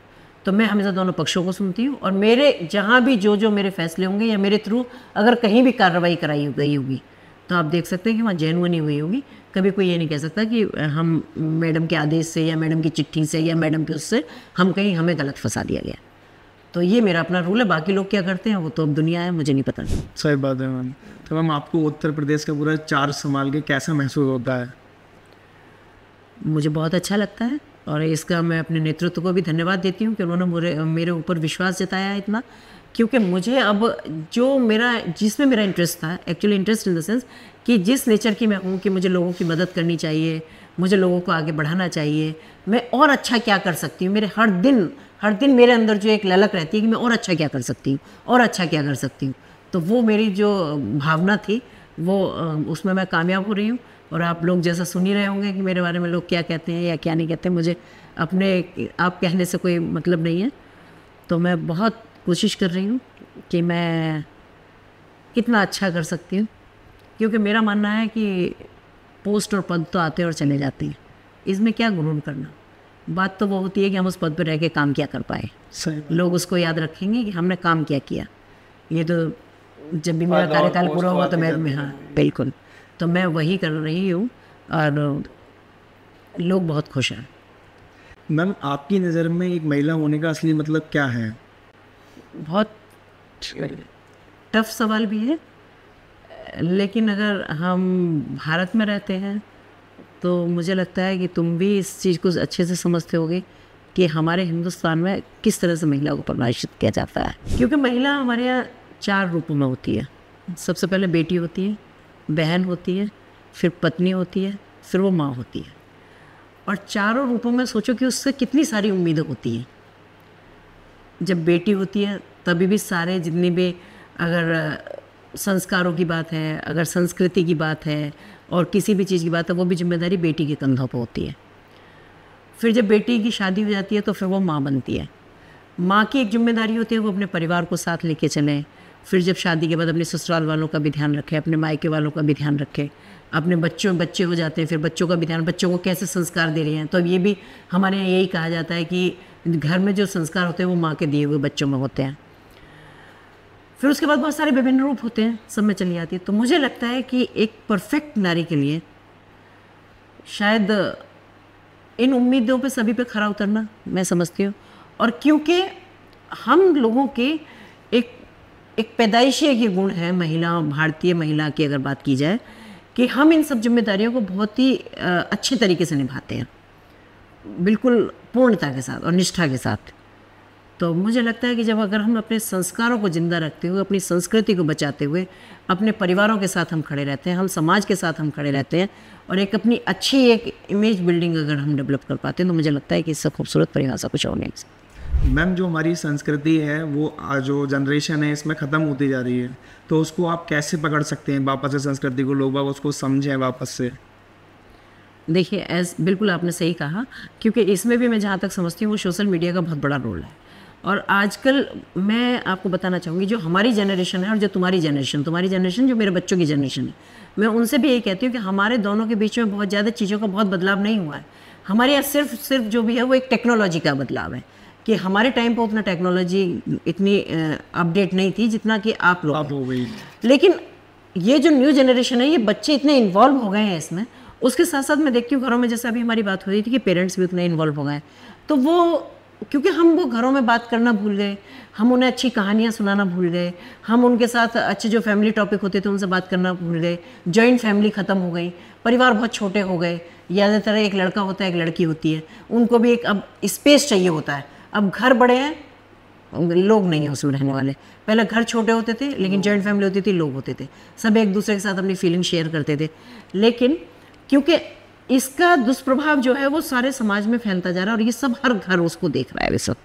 [SPEAKER 1] तो मैं हमेशा दोनों पक्षों को सुनती हूँ और मेरे जहाँ भी जो मेरे फैसले होंगे या मेरे थ्रू अगर कहीं भी कार्रवाई कराई गई होगी तो आप देख सकते हैं कि वहाँ जेन्युइन हुई होगी। कभी कोई ये नहीं कह सकता कि हम मैडम के आदेश से या मैडम की चिट्ठी से या मैडम के उससे हमें गलत फंसा दिया गया। तो ये मेरा अपना रूल है। बाकी लोग क्या करते हैं वो तो अब दुनिया है, मुझे नहीं पता।
[SPEAKER 2] सही बात है मैम। तो मैम आपको उत्तर प्रदेश का पूरा चार्ज संभाल के कैसा महसूस होता है?
[SPEAKER 1] मुझे बहुत अच्छा लगता है और इसका मैं अपने नेतृत्व को भी धन्यवाद देती हूँ कि उन्होंने मेरे ऊपर विश्वास जताया है इतना, क्योंकि मुझे अब जिसमें मेरा इंटरेस्ट था, actually interest in the sense कि जिस नेचर की मैं हूँ कि मुझे लोगों की मदद करनी चाहिए, मुझे लोगों को आगे बढ़ाना चाहिए, मैं और अच्छा क्या कर सकती हूँ। मेरे हर दिन मेरे अंदर जो एक ललक रहती है कि मैं और अच्छा क्या कर सकती हूँ और अच्छा क्या कर सकती हूँ, तो वो मेरी जो भावना थी वो उसमें मैं कामयाब हो रही हूँ। और आप लोग जैसा सुन ही रहे होंगे कि मेरे बारे में लोग क्या कहते हैं या क्या नहीं कहते, मुझे अपने आप कहने से कोई मतलब नहीं है। तो मैं बहुत कोशिश कर रही हूँ कि मैं कितना अच्छा कर सकती हूँ, क्योंकि मेरा मानना है कि पोस्ट और पद तो आते और चले जाते हैं, इसमें क्या गुरूर करना। बात तो वो होती है कि हम उस पद पर रह के काम क्या कर पाए। लोग उसको याद रखेंगे कि हमने काम क्या किया। ये तो जब भी मेरा कार्यकाल पूरा हुआ तो मैं हाँ बिल्कुल, तो मैं वही कर रही हूँ और लोग बहुत खुश हैं।
[SPEAKER 2] मैम आपकी नज़र में एक महिला होने का असली मतलब क्या है?
[SPEAKER 1] बहुत टफ सवाल भी है, लेकिन अगर हम भारत में रहते हैं तो मुझे लगता है कि तुम भी इस चीज़ को अच्छे से समझते होगे कि हमारे हिंदुस्तान में किस तरह से महिला को परिभाषित किया जाता है। क्योंकि महिला हमारे यहाँ 4 रूपों में होती है। सबसे पहले बेटी होती है, बहन होती है, फिर पत्नी होती है, फिर वो माँ होती है। और चारों रूपों में सोचो कि उससे कितनी सारी उम्मीदें होती हैं। जब बेटी होती है तभी भी सारे जितनी भी अगर संस्कारों की बात है, अगर संस्कृति की बात है और किसी भी चीज़ की बात है, वो भी जिम्मेदारी बेटी के कंधों पर होती है। फिर जब बेटी की शादी हो जाती है तो फिर वो माँ बनती है। माँ की एक जिम्मेदारी होती है वो अपने परिवार को साथ लेके चलें। फिर जब शादी के बाद अपने ससुराल वालों का भी ध्यान रखें, अपने मायके वालों का भी ध्यान रखें, अपने बच्चे हो जाते हैं, फिर बच्चों का भी ध्यान, बच्चों को कैसे संस्कार दे रहे हैं। तो अब ये भी हमारे यहाँ यही कहा जाता है कि घर में जो संस्कार होते हैं वो माँ के दिए हुए बच्चों में होते हैं। फिर उसके बाद बहुत सारे विभिन्न रूप होते हैं, सब में चली आती है। तो मुझे लगता है कि एक परफेक्ट नारी के लिए शायद इन उम्मीदों पे सभी पे खरा उतरना मैं समझती हूँ। और क्योंकि हम लोगों के एक पैदाइशी ये गुण है महिला, भारतीय महिला की अगर बात की जाए, कि हम इन सब जिम्मेदारियों को बहुत ही अच्छे तरीके से निभाते हैं, बिल्कुल पूर्णता के साथ और निष्ठा के साथ। तो मुझे लगता है कि जब अगर हम अपने संस्कारों को जिंदा रखते हुए, अपनी संस्कृति को बचाते हुए अपने परिवारों के साथ हम खड़े रहते हैं, हम समाज के साथ हम खड़े रहते हैं और एक अपनी अच्छी एक इमेज बिल्डिंग अगर हम डेवलप कर पाते हैं, तो मुझे लगता है कि इससे खूबसूरत परिभाषा कुछ और नहीं है।
[SPEAKER 2] मैम, जो हमारी संस्कृति है वो जो जनरेशन है इसमें ख़त्म होती जा रही है, तो उसको आप कैसे पकड़ सकते हैं वापस से संस्कृति को, लोग बाग उसको समझें वापस से?
[SPEAKER 1] देखिए, बिल्कुल आपने सही कहा, क्योंकि इसमें भी मैं जहाँ तक समझती हूँ वो सोशल मीडिया का बहुत बड़ा रोल है। और आजकल मैं आपको बताना चाहूँगी, जो हमारी जनरेशन है और जो तुम्हारी जनरेशन जो मेरे बच्चों की जनरेशन है, मैं उनसे भी यही कहती हूँ कि हमारे दोनों के बीच में बहुत ज़्यादा चीज़ों का बहुत बदलाव नहीं हुआ है। हमारे यहाँ सिर्फ जो भी है वो एक टेक्नोलॉजी का बदलाव है, कि हमारे टाइम पर उतना टेक्नोलॉजी इतनी अपडेट नहीं थी जितना कि आप लोग
[SPEAKER 2] हो गई।
[SPEAKER 1] लेकिन ये जो न्यू जनरेशन है, ये बच्चे इतने इन्वॉल्व हो गए हैं इसमें। उसके साथ साथ मैं देखती हूँ घरों में, जैसे अभी हमारी बात हो रही थी कि पेरेंट्स भी उतने इन्वॉल्व हो गए हैं। तो वो क्योंकि हम वो घरों में बात करना भूल गए, हम उन्हें अच्छी कहानियाँ सुनाना भूल गए, हम उनके साथ अच्छे जो फैमिली टॉपिक होते थे उनसे बात करना भूल गए। जॉइंट फैमिली ख़त्म हो गई, परिवार बहुत छोटे हो गए। ज़्यादातर एक लड़का होता है, एक लड़की होती है, उनको भी एक अब स्पेस चाहिए होता है। अब घर बड़े हैं, लोग नहीं हैं उसमें रहने वाले। पहले घर छोटे होते थे लेकिन जॉइंट फैमिली होती थी, लोग होते थे, सब एक दूसरे के साथ अपनी फीलिंग शेयर करते थे। लेकिन क्योंकि इसका दुष्प्रभाव जो है वो सारे समाज में फैलता जा रहा है और ये सब हर घर उसको देख रहा है ये सब।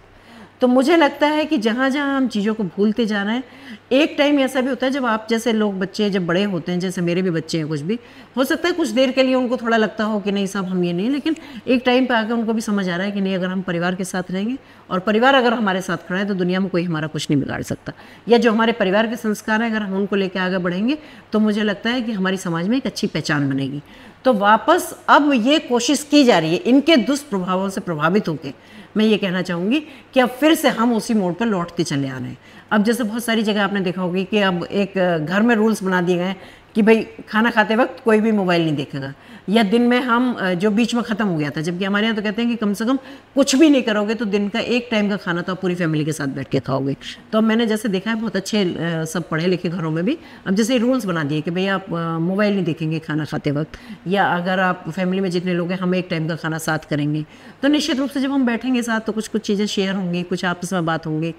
[SPEAKER 1] तो मुझे लगता है कि जहाँ जहाँ हम चीज़ों को भूलते जा रहे हैं, एक टाइम ऐसा भी होता है जब आप जैसे लोग, बच्चे जब बड़े होते हैं, जैसे मेरे भी बच्चे हैं, कुछ भी हो सकता है कुछ देर के लिए उनको थोड़ा लगता हो कि नहीं साहब हम ये नहीं, लेकिन एक टाइम पे आकर उनको भी समझ आ रहा है कि नहीं, अगर हम परिवार के साथ रहेंगे और परिवार अगर हमारे साथ खड़ा है तो दुनिया में कोई हमारा कुछ नहीं बिगाड़ सकता। या जो हमारे परिवार के संस्कार हैं अगर हम उनको लेकर आगे बढ़ेंगे तो मुझे लगता है कि हमारी समाज में एक अच्छी पहचान बनेगी। तो वापस अब ये कोशिश की जा रही है, इनके दुष्प्रभावों से प्रभावित होकर मैं ये कहना चाहूँगी कि अब फिर से हम उसी मोड़ पर लौटते चले आ रहे हैं। अब जैसे बहुत सारी जगह आपने देखा होगी कि अब एक घर में रूल्स बना दिए गए हैं कि भाई खाना खाते वक्त कोई भी मोबाइल नहीं देखेगा, या दिन में हम जो बीच में ख़त्म हो गया था, जबकि हमारे यहाँ तो कहते हैं कि कम से कम कुछ भी नहीं करोगे तो दिन का एक टाइम का खाना तो आप पूरी फैमिली के साथ बैठ के खाओगे। तो अब मैंने जैसे देखा है बहुत अच्छे सब पढ़े लिखे घरों में भी अब जैसे रूल्स बना दिए कि भाई आप मोबाइल नहीं देखेंगे खाना खाते वक्त, या अगर आप फैमिली में जितने लोग हैं हम एक टाइम का खाना साथ करेंगे। तो निश्चित रूप से जब हम बैठेंगे साथ तो कुछ चीज़ें शेयर होंगी, कुछ आपस में बात होंगी।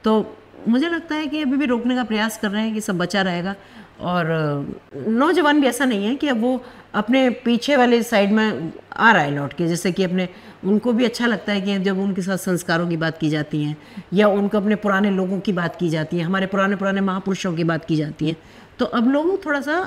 [SPEAKER 1] तो मुझे लगता है कि अभी भी रोकने का प्रयास कर रहे हैं कि सब बचा रहेगा। और नौजवान भी ऐसा नहीं है कि अब वो अपने पीछे वाले साइड में आ रहा है लौट के, जैसे कि अपने उनको भी अच्छा लगता है कि जब उनके साथ संस्कारों की बात की जाती है या उनको अपने पुराने लोगों की बात की जाती है, हमारे पुराने महापुरुषों की बात की जाती है, तो अब लोग थोड़ा सा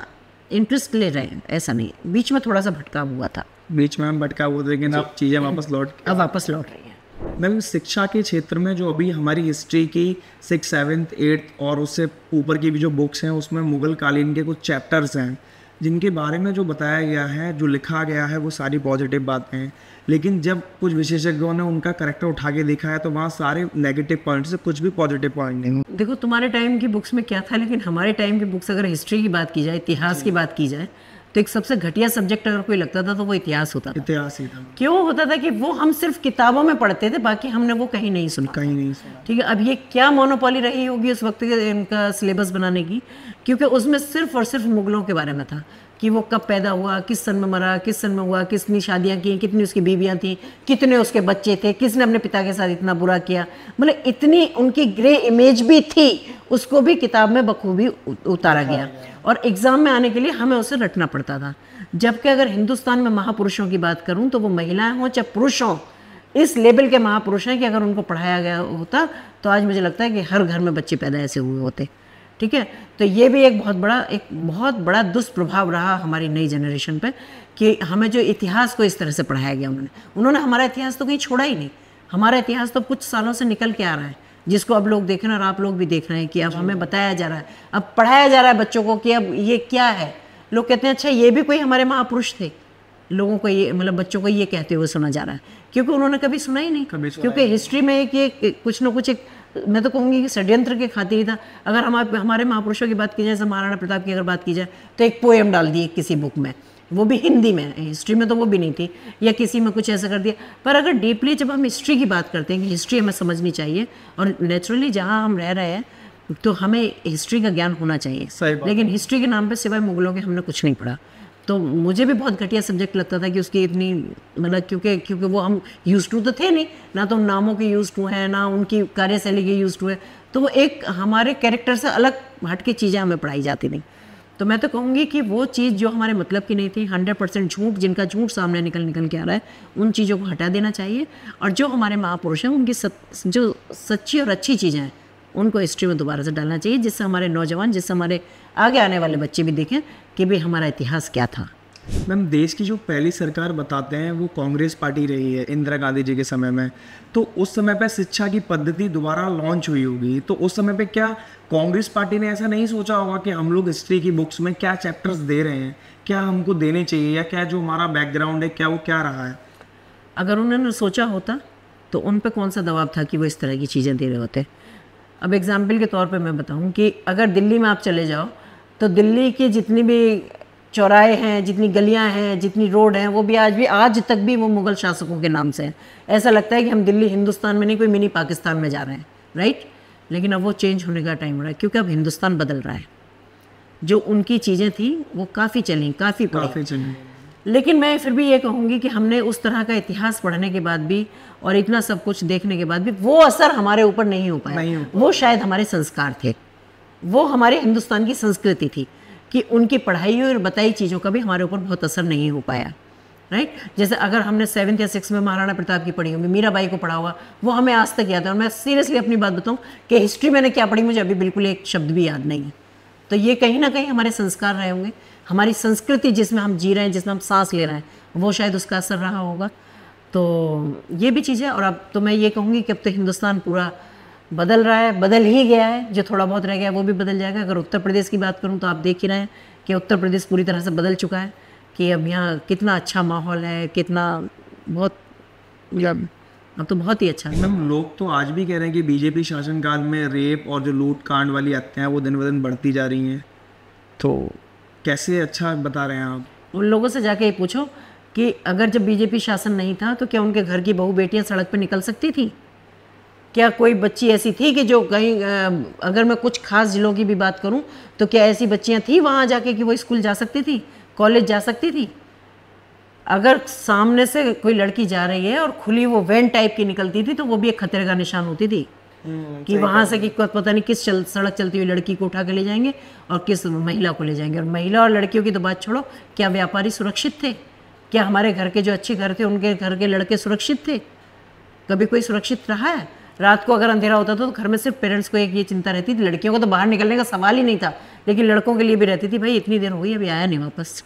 [SPEAKER 1] इंटरेस्ट ले रहे हैं। ऐसा नहीं, बीच में थोड़ा सा भटकाव हुआ था,
[SPEAKER 2] बीच में हम भटकाव हुआ, लेकिन अब चीज़ें वापस लौट रही हैं। मैम, शिक्षा के क्षेत्र में जो अभी हमारी हिस्ट्री की 6th 7th 8th और उससे ऊपर की भी जो बुक्स हैं उसमें मुग़ल कालीन के कुछ चैप्टर्स हैं जिनके बारे में जो बताया गया है, जो लिखा गया है, वो सारी पॉजिटिव बातें हैं। लेकिन जब कुछ विशेषज्ञों ने उनका करैक्टर उठा के देखा है तो वहाँ सारे नेगेटिव पॉइंट्स से कुछ भी पॉजिटिव पॉइंट नहीं।
[SPEAKER 1] देखो तुम्हारे टाइम की बुक्स में क्या था, लेकिन हमारे टाइम की बुक्स अगर हिस्ट्री की बात की जाए, इतिहास की बात की जाए, तो एक सबसे घटिया सब्जेक्ट अगर कोई लगता था तो वो इतिहास होता था।
[SPEAKER 2] इतिहास ही था।
[SPEAKER 1] क्यों होता था कि वो हम सिर्फ किताबों में पढ़ते थे, बाकी हमने वो कहीं नहीं सुना। ठीक है, अब ये क्या मोनोपोली रही होगी उस वक्त के इनका सिलेबस बनाने की, क्योंकि उसमें सिर्फ और सिर्फ मुगलों के बारे में था कि वो कब पैदा हुआ, किस सन में मरा, किस सन में हुआ, कितनी शादियां की, कितनी उसकी बीवियां थी, कितने उसके बच्चे थे, किसने अपने पिता के साथ इतना बुरा किया, मतलब इतनी उनकी ग्रे इमेज भी थी, उसको भी किताब में बखूबी उतारा गया और एग्ज़ाम में आने के लिए हमें उसे रटना पड़ता था। जबकि अगर हिंदुस्तान में महापुरुषों की बात करूं तो वो महिलाएं हों चाहे पुरुष हों, इस लेवल के महापुरुष हैं कि अगर उनको पढ़ाया गया होता तो आज मुझे लगता है कि हर घर में बच्चे पैदा ऐसे हुए होते। ठीक है, तो ये भी एक बहुत बड़ा दुष्प्रभाव रहा हमारी नई जनरेशन पे कि हमें जो इतिहास को इस तरह से पढ़ाया गया, उन्होंने हमारा इतिहास तो कहीं छोड़ा ही नहीं। हमारा इतिहास तो कुछ सालों से निकल के आ रहा है, जिसको अब लोग देख रहे हैं और आप लोग भी देख रहे हैं कि अब हमें बताया जा रहा है, अब पढ़ाया जा रहा है बच्चों को कि अब ये क्या है। लोग कहते हैं अच्छा ये भी कोई हमारे महापुरुष थे, लोगों को ये मतलब बच्चों को ये कहते हुए सुना जा रहा है, क्योंकि उन्होंने कभी सुना ही नहीं। क्योंकि हिस्ट्री में एक कुछ ना कुछ एक, मैं तो कहूँगी कि षड्यंत्र के खातिर ही था। अगर हमारे महापुरुषों की बात की जाए, जैसे महाराणा प्रताप की अगर बात की जाए तो एक पोएम डाल दी किसी बुक में, वो भी हिंदी में, हिस्ट्री में तो वो भी नहीं थी, या किसी में कुछ ऐसा कर दिया। पर अगर डीपली जब हम हिस्ट्री की बात करते हैं कि हिस्ट्री हमें समझनी चाहिए और नेचुरली जहाँ हम रह रहे हैं तो हमें हिस्ट्री का ज्ञान होना चाहिए, लेकिन हिस्ट्री के नाम पे सिवाय मुगलों के हमने कुछ नहीं पढ़ा। तो मुझे भी बहुत घटिया सब्जेक्ट लगता था कि उसकी इतनी मतलब क्योंकि वो हम यूज टू तो थे नहीं, ना तो नामों के यूज टू हैं, ना उनकी कार्यशैली के यूज टू है, तो वो एक हमारे कैरेक्टर से अलग हट के चीज़ें हमें पढ़ाई जाती नहीं। तो मैं तो कहूँगी कि वो चीज़ जो हमारे मतलब की नहीं थी, 100% झूठ, जिनका झूठ सामने निकल के आ रहा है, उन चीज़ों को हटा देना चाहिए। और जो हमारे महापुरुष हैं उनकी जो सच्ची और अच्छी चीज़ें हैं उनको हिस्ट्री में दोबारा से डालना चाहिए, जिससे हमारे नौजवान, जिससे हमारे आगे आने वाले बच्चे भी देखें कि भाई हमारा इतिहास क्या था।
[SPEAKER 2] मैम, देश की जो पहली सरकार बताते हैं वो कांग्रेस पार्टी रही है इंदिरा गांधी जी के समय में, तो उस समय पे शिक्षा की पद्धति दोबारा लॉन्च हुई होगी, तो उस समय पे क्या कांग्रेस पार्टी ने ऐसा नहीं सोचा होगा कि हम लोग हिस्ट्री की बुक्स में क्या चैप्टर्स दे रहे हैं, क्या हमको देने चाहिए, या क्या जो हमारा बैकग्राउंड है क्या वो क्या रहा है?
[SPEAKER 1] अगर उन्होंने सोचा होता तो उन पर कौन सा दबाव था कि वो इस तरह की चीज़ें दे रहे होते। अब एग्जाम्पल के तौर पे मैं बताऊं कि अगर दिल्ली में आप चले जाओ तो दिल्ली की जितनी भी चौराहे हैं, जितनी गलियां हैं, जितनी रोड हैं, वो भी आज तक भी वो मुग़ल शासकों के नाम से हैं। ऐसा लगता है कि हम दिल्ली हिंदुस्तान में नहीं, कोई मिनी पाकिस्तान में जा रहे हैं, राइट। लेकिन अब वो चेंज होने का टाइम हो रहा है, क्योंकि अब हिंदुस्तान बदल रहा है। जो उनकी चीज़ें थी वो काफ़ी चली, काफ़ी चली। लेकिन मैं फिर भी ये कहूँगी कि हमने उस तरह का इतिहास पढ़ने के बाद भी और इतना सब कुछ देखने के बाद भी वो असर हमारे ऊपर नहीं हो पाया। वो शायद हमारे संस्कार थे, वो हमारे हिंदुस्तान की संस्कृति थी कि उनकी पढ़ाई और बताई चीज़ों का भी हमारे ऊपर बहुत असर नहीं हो पाया, राइट। जैसे अगर हमने 7th या 6th में महाराणा प्रताप की पढ़ी होगी, मीराबाई को पढ़ा हुआ, वो हमें आज तक याद है। और मैं सीरियसली अपनी बात बताऊँ कि हिस्ट्री मैंने क्या पढ़ी मुझे अभी बिल्कुल एक शब्द भी याद नहीं है। तो ये कहीं ना कहीं हमारे संस्कार रहे होंगे, हमारी संस्कृति जिसमें हम जी रहे हैं, जिसमें हम सांस ले रहे हैं, वो शायद उसका असर रहा होगा। तो ये भी चीज़ है। और अब तो मैं ये कहूँगी कि अब तो हिंदुस्तान पूरा बदल रहा है, बदल ही गया है। जो थोड़ा बहुत रह गया वो भी बदल जाएगा। अगर उत्तर प्रदेश की बात करूँ तो आप देख ही रहे हैं कि उत्तर प्रदेश पूरी तरह से बदल चुका है, कि अब यहाँ कितना अच्छा माहौल है, कितना बहुत अब तो बहुत ही अच्छा है।
[SPEAKER 2] मैम, लोग तो आज भी कह रहे हैं कि बीजेपी शासनकाल में रेप और जो लूट कांड वाली हत्याएं वो दिन ब दिन बढ़ती जा रही हैं, तो कैसे अच्छा बता रहे हैं आप?
[SPEAKER 1] उन लोगों से जाके ये पूछो कि अगर जब बीजेपी शासन नहीं था तो क्या उनके घर की बहू बेटियां सड़क पर निकल सकती थी? क्या कोई बच्ची ऐसी थी कि जो कहीं, अगर मैं कुछ खास जिलों की भी बात करूं तो क्या ऐसी बच्चियां थी वहां जाके कि वो स्कूल जा सकती थी, कॉलेज जा सकती थी? अगर सामने से कोई लड़की जा रही है और खुली वो वैन टाइप की निकलती थी तो वो भी एक खतरे का निशान होती थी कि वहाँ से कि पता नहीं किस सड़क चलती हुई लड़की को उठा के ले जाएंगे और किस महिला को ले जाएंगे। और महिला और लड़कियों की तो बात छोड़ो, क्या व्यापारी सुरक्षित थे? क्या हमारे घर के जो अच्छे घर थे उनके घर के लड़के सुरक्षित थे? कभी कोई सुरक्षित रहा है? रात को अगर अंधेरा होता था तो घर में सिर्फ पेरेंट्स को एक ये चिंता रहती थी, लड़कियों को तो बाहर निकलने का सवाल ही नहीं था, लेकिन लड़कों के लिए भी रहती थी, भाई इतनी देर हो गई अभी आया नहीं वापस।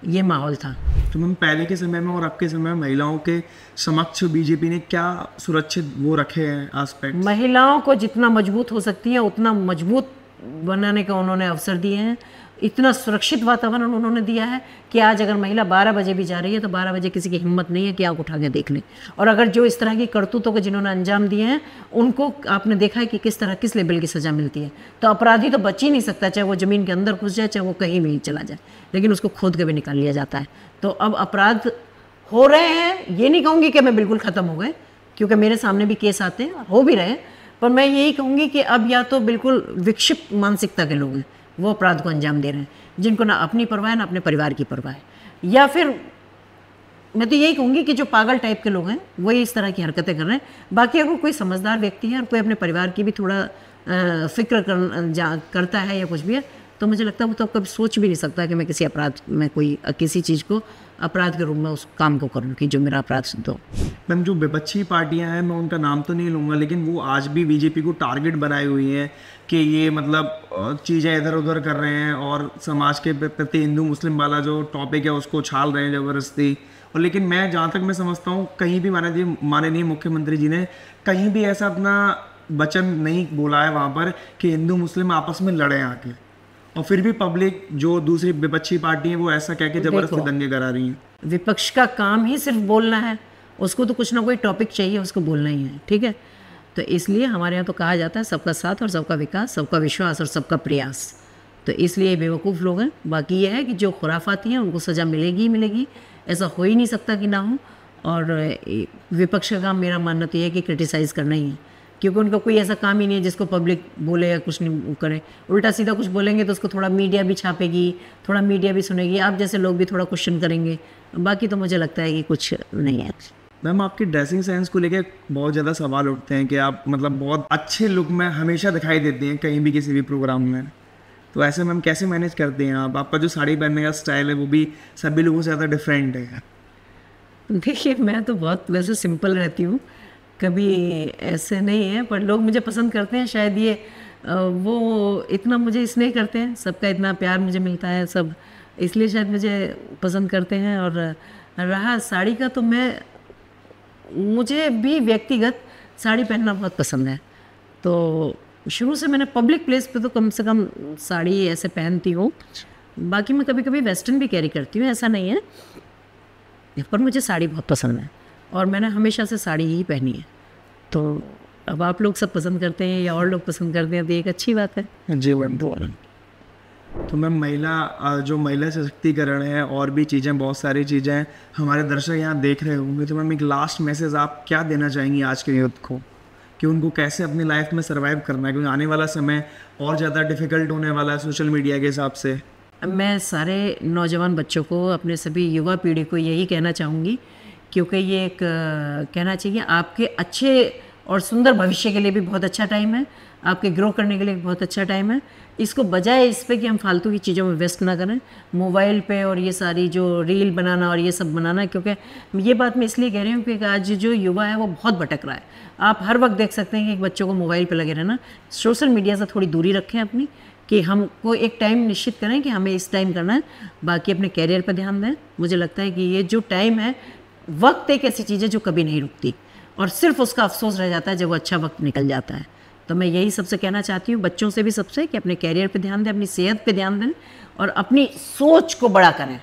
[SPEAKER 1] ये माहौल था।
[SPEAKER 2] तो मैम, पहले के समय में और अब के समय में महिलाओं के समक्ष बीजेपी ने क्या सुरक्षित वो रखे हैं एस्पेक्ट?
[SPEAKER 1] महिलाओं को जितना मजबूत हो सकती है उतना मजबूत बनाने का उन्होंने अवसर दिए हैं। इतना सुरक्षित वातावरण उन्होंने दिया है कि आज अगर महिला 12 बजे भी जा रही है तो 12 बजे किसी की हिम्मत नहीं है कि आँख उठा के देख लें। और अगर जो इस तरह की करतूतों को जिन्होंने अंजाम दिए हैं उनको आपने देखा है कि किस लेवल की सज़ा मिलती है। तो अपराधी तो बच ही नहीं सकता, चाहे वो ज़मीन के अंदर घुस जाए, चाहे वो कहीं भी चला जाए, लेकिन उसको खोद के भी निकाल लिया जाता है। तो अब अपराध हो रहे हैं, ये नहीं कहूँगी कि मैं बिल्कुल ख़त्म हो गए, क्योंकि मेरे सामने भी केस आते हैं, हो भी रहे हैं, पर मैं यही कहूँगी कि अब या तो बिल्कुल विक्षिप्त मानसिकता के लोग हैं, वो अपराध को अंजाम दे रहे हैं, जिनको ना अपनी परवाह है ना अपने परिवार की परवाह है। या फिर मैं तो यही कहूँगी कि जो पागल टाइप के लोग हैं वही इस तरह की हरकतें कर रहे हैं। बाकी अगर कोई समझदार व्यक्ति है और कोई अपने परिवार की भी थोड़ा फिक्र करता है या कुछ भी है, तो मुझे लगता है वो तो कभी सोच भी नहीं सकता कि मैं किसी अपराध में किसी चीज़ को अपराध के रूप में उस काम को करूँ कि जो मेरा अपराध सिद्ध हो।
[SPEAKER 2] मैम, जो विपक्षी पार्टियां हैं, मैं उनका नाम तो नहीं लूँगा, लेकिन वो आज भी बीजेपी को टारगेट बनाई हुई हैं कि ये मतलब चीज़ें इधर उधर कर रहे हैं और समाज के प्रति हिंदू मुस्लिम वाला जो टॉपिक है उसको छाल रहे हैं ज़बरदस्ती। और लेकिन मैं जहाँ तक मैं समझता हूँ, कहीं भी माननीय मुख्यमंत्री जी ने कहीं भी ऐसा अपना वचन नहीं बोला है वहाँ पर कि हिंदू मुस्लिम आपस में लड़े आके, और फिर भी पब्लिक जो दूसरी विपक्षी पार्टी है वो ऐसा कह के जबरदस्ती दंगे करा रही हैं।
[SPEAKER 1] विपक्ष का काम ही सिर्फ बोलना है, उसको तो कुछ ना कोई टॉपिक चाहिए, उसको बोलना ही है, ठीक है। तो इसलिए हमारे यहाँ तो कहा जाता है सबका साथ और सबका विकास, सबका विश्वास और सबका प्रयास। तो इसलिए बेवकूफ़ लोग हैं। बाकी ये है कि जो खुराफाती हैं उनको सज़ा मिलेगी ही मिलेगी, ऐसा हो ही नहीं सकता कि ना हो। और विपक्ष का काम मेरा मानना तो ये है कि क्रिटिसाइज़ करना ही है, क्योंकि उनका कोई ऐसा काम ही नहीं है जिसको पब्लिक बोले या कुछ नहीं करे। उल्टा सीधा कुछ बोलेंगे तो उसको थोड़ा मीडिया भी छापेगी, थोड़ा मीडिया भी सुनेगी, आप जैसे लोग भी थोड़ा क्वेश्चन करेंगे। बाकी तो मुझे लगता है कि कुछ नहीं है।
[SPEAKER 2] मैम, आपकी ड्रेसिंग सेंस को लेके बहुत ज़्यादा सवाल उठते हैं कि आप मतलब बहुत अच्छे लुक में हमेशा दिखाई देती हैं कहीं भी किसी भी प्रोग्राम में। तो ऐसे मैम कैसे मैनेज करते हैं आप? आपका जो साड़ी पहनने का स्टाइल है वो भी सभी लोगों से ज़्यादा डिफरेंट है।
[SPEAKER 1] देखिए, मैं तो बहुत वैसे सिंपल रहती हूँ, कभी ऐसे नहीं है, पर लोग मुझे पसंद करते हैं। शायद ये वो इतना मुझे इसलिए करते हैं, सबका इतना प्यार मुझे मिलता है, सब इसलिए शायद मुझे पसंद करते हैं। और रहा साड़ी का, तो मुझे भी व्यक्तिगत साड़ी पहनना बहुत पसंद है। तो शुरू से मैंने पब्लिक प्लेस पे तो कम से कम साड़ी ऐसे पहनती हूँ। बाकी मैं कभी कभी वेस्टर्न भी कैरी करती हूँ, ऐसा नहीं है, पर मुझे साड़ी बहुत पसंद है और मैंने हमेशा से साड़ी ही पहनी है। तो अब आप लोग सब पसंद करते हैं या और लोग पसंद करते हैं तो एक अच्छी बात है
[SPEAKER 2] जी मैम। तो मैम, महिला सशक्तिकरण है और भी चीज़ें, बहुत सारी चीज़ें हैं, हमारे दर्शक यहाँ देख रहे होंगे। तो मैम, एक लास्ट मैसेज आप क्या देना चाहेंगी आज के यूथ को कि उनको कैसे अपनी लाइफ में सर्वाइव करना है, क्योंकि आने वाला समय और ज़्यादा डिफ़िकल्ट होने वाला है सोशल मीडिया के हिसाब से।
[SPEAKER 1] मैं सारे नौजवान बच्चों को, अपने सभी युवा पीढ़ी को यही कहना चाहूँगी, क्योंकि ये एक कहना चाहिए आपके अच्छे और सुंदर भविष्य के लिए भी बहुत अच्छा टाइम है, आपके ग्रो करने के लिए बहुत अच्छा टाइम है। इसको बजाय इस पे कि हम फालतू की चीज़ों में वेस्ट ना करें, मोबाइल पे और ये सारी जो रील बनाना और ये सब बनाना, क्योंकि ये बात मैं इसलिए कह रही हूँ कि आज जो युवा है वो बहुत भटक रहा है। आप हर वक्त देख सकते हैं कि बच्चों को मोबाइल पे लगे रहना। सोशल मीडिया से थोड़ी दूरी रखें अपनी, कि हमको एक टाइम निश्चित करें कि हमें इस टाइम करना है, बाकी अपने कैरियर पर ध्यान दें। मुझे लगता है कि ये जो टाइम है, वक्त एक ऐसी चीज़ है जो कभी नहीं रुकती और सिर्फ उसका अफसोस रह जाता है जब वो अच्छा वक्त निकल जाता है। तो मैं यही सबसे कहना चाहती हूँ, बच्चों से भी सबसे, कि अपने कैरियर पे ध्यान दें, अपनी सेहत पे ध्यान दें और अपनी सोच को बड़ा करें।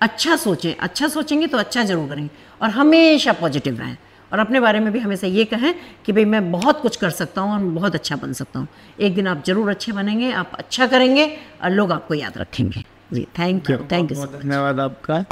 [SPEAKER 1] अच्छा सोचें, अच्छा सोचेंगे तो अच्छा ज़रूर करेंगे और हमेशा पॉजिटिव रहें। और अपने बारे में भी हमेशा ये कहें कि भाई मैं बहुत कुछ कर सकता हूँ और बहुत अच्छा बन सकता हूँ। एक दिन आप ज़रूर अच्छे बनेंगे, आप अच्छा करेंगे और लोग आपको याद रखेंगे। जी, थैंक यू।
[SPEAKER 2] धन्यवाद आपका।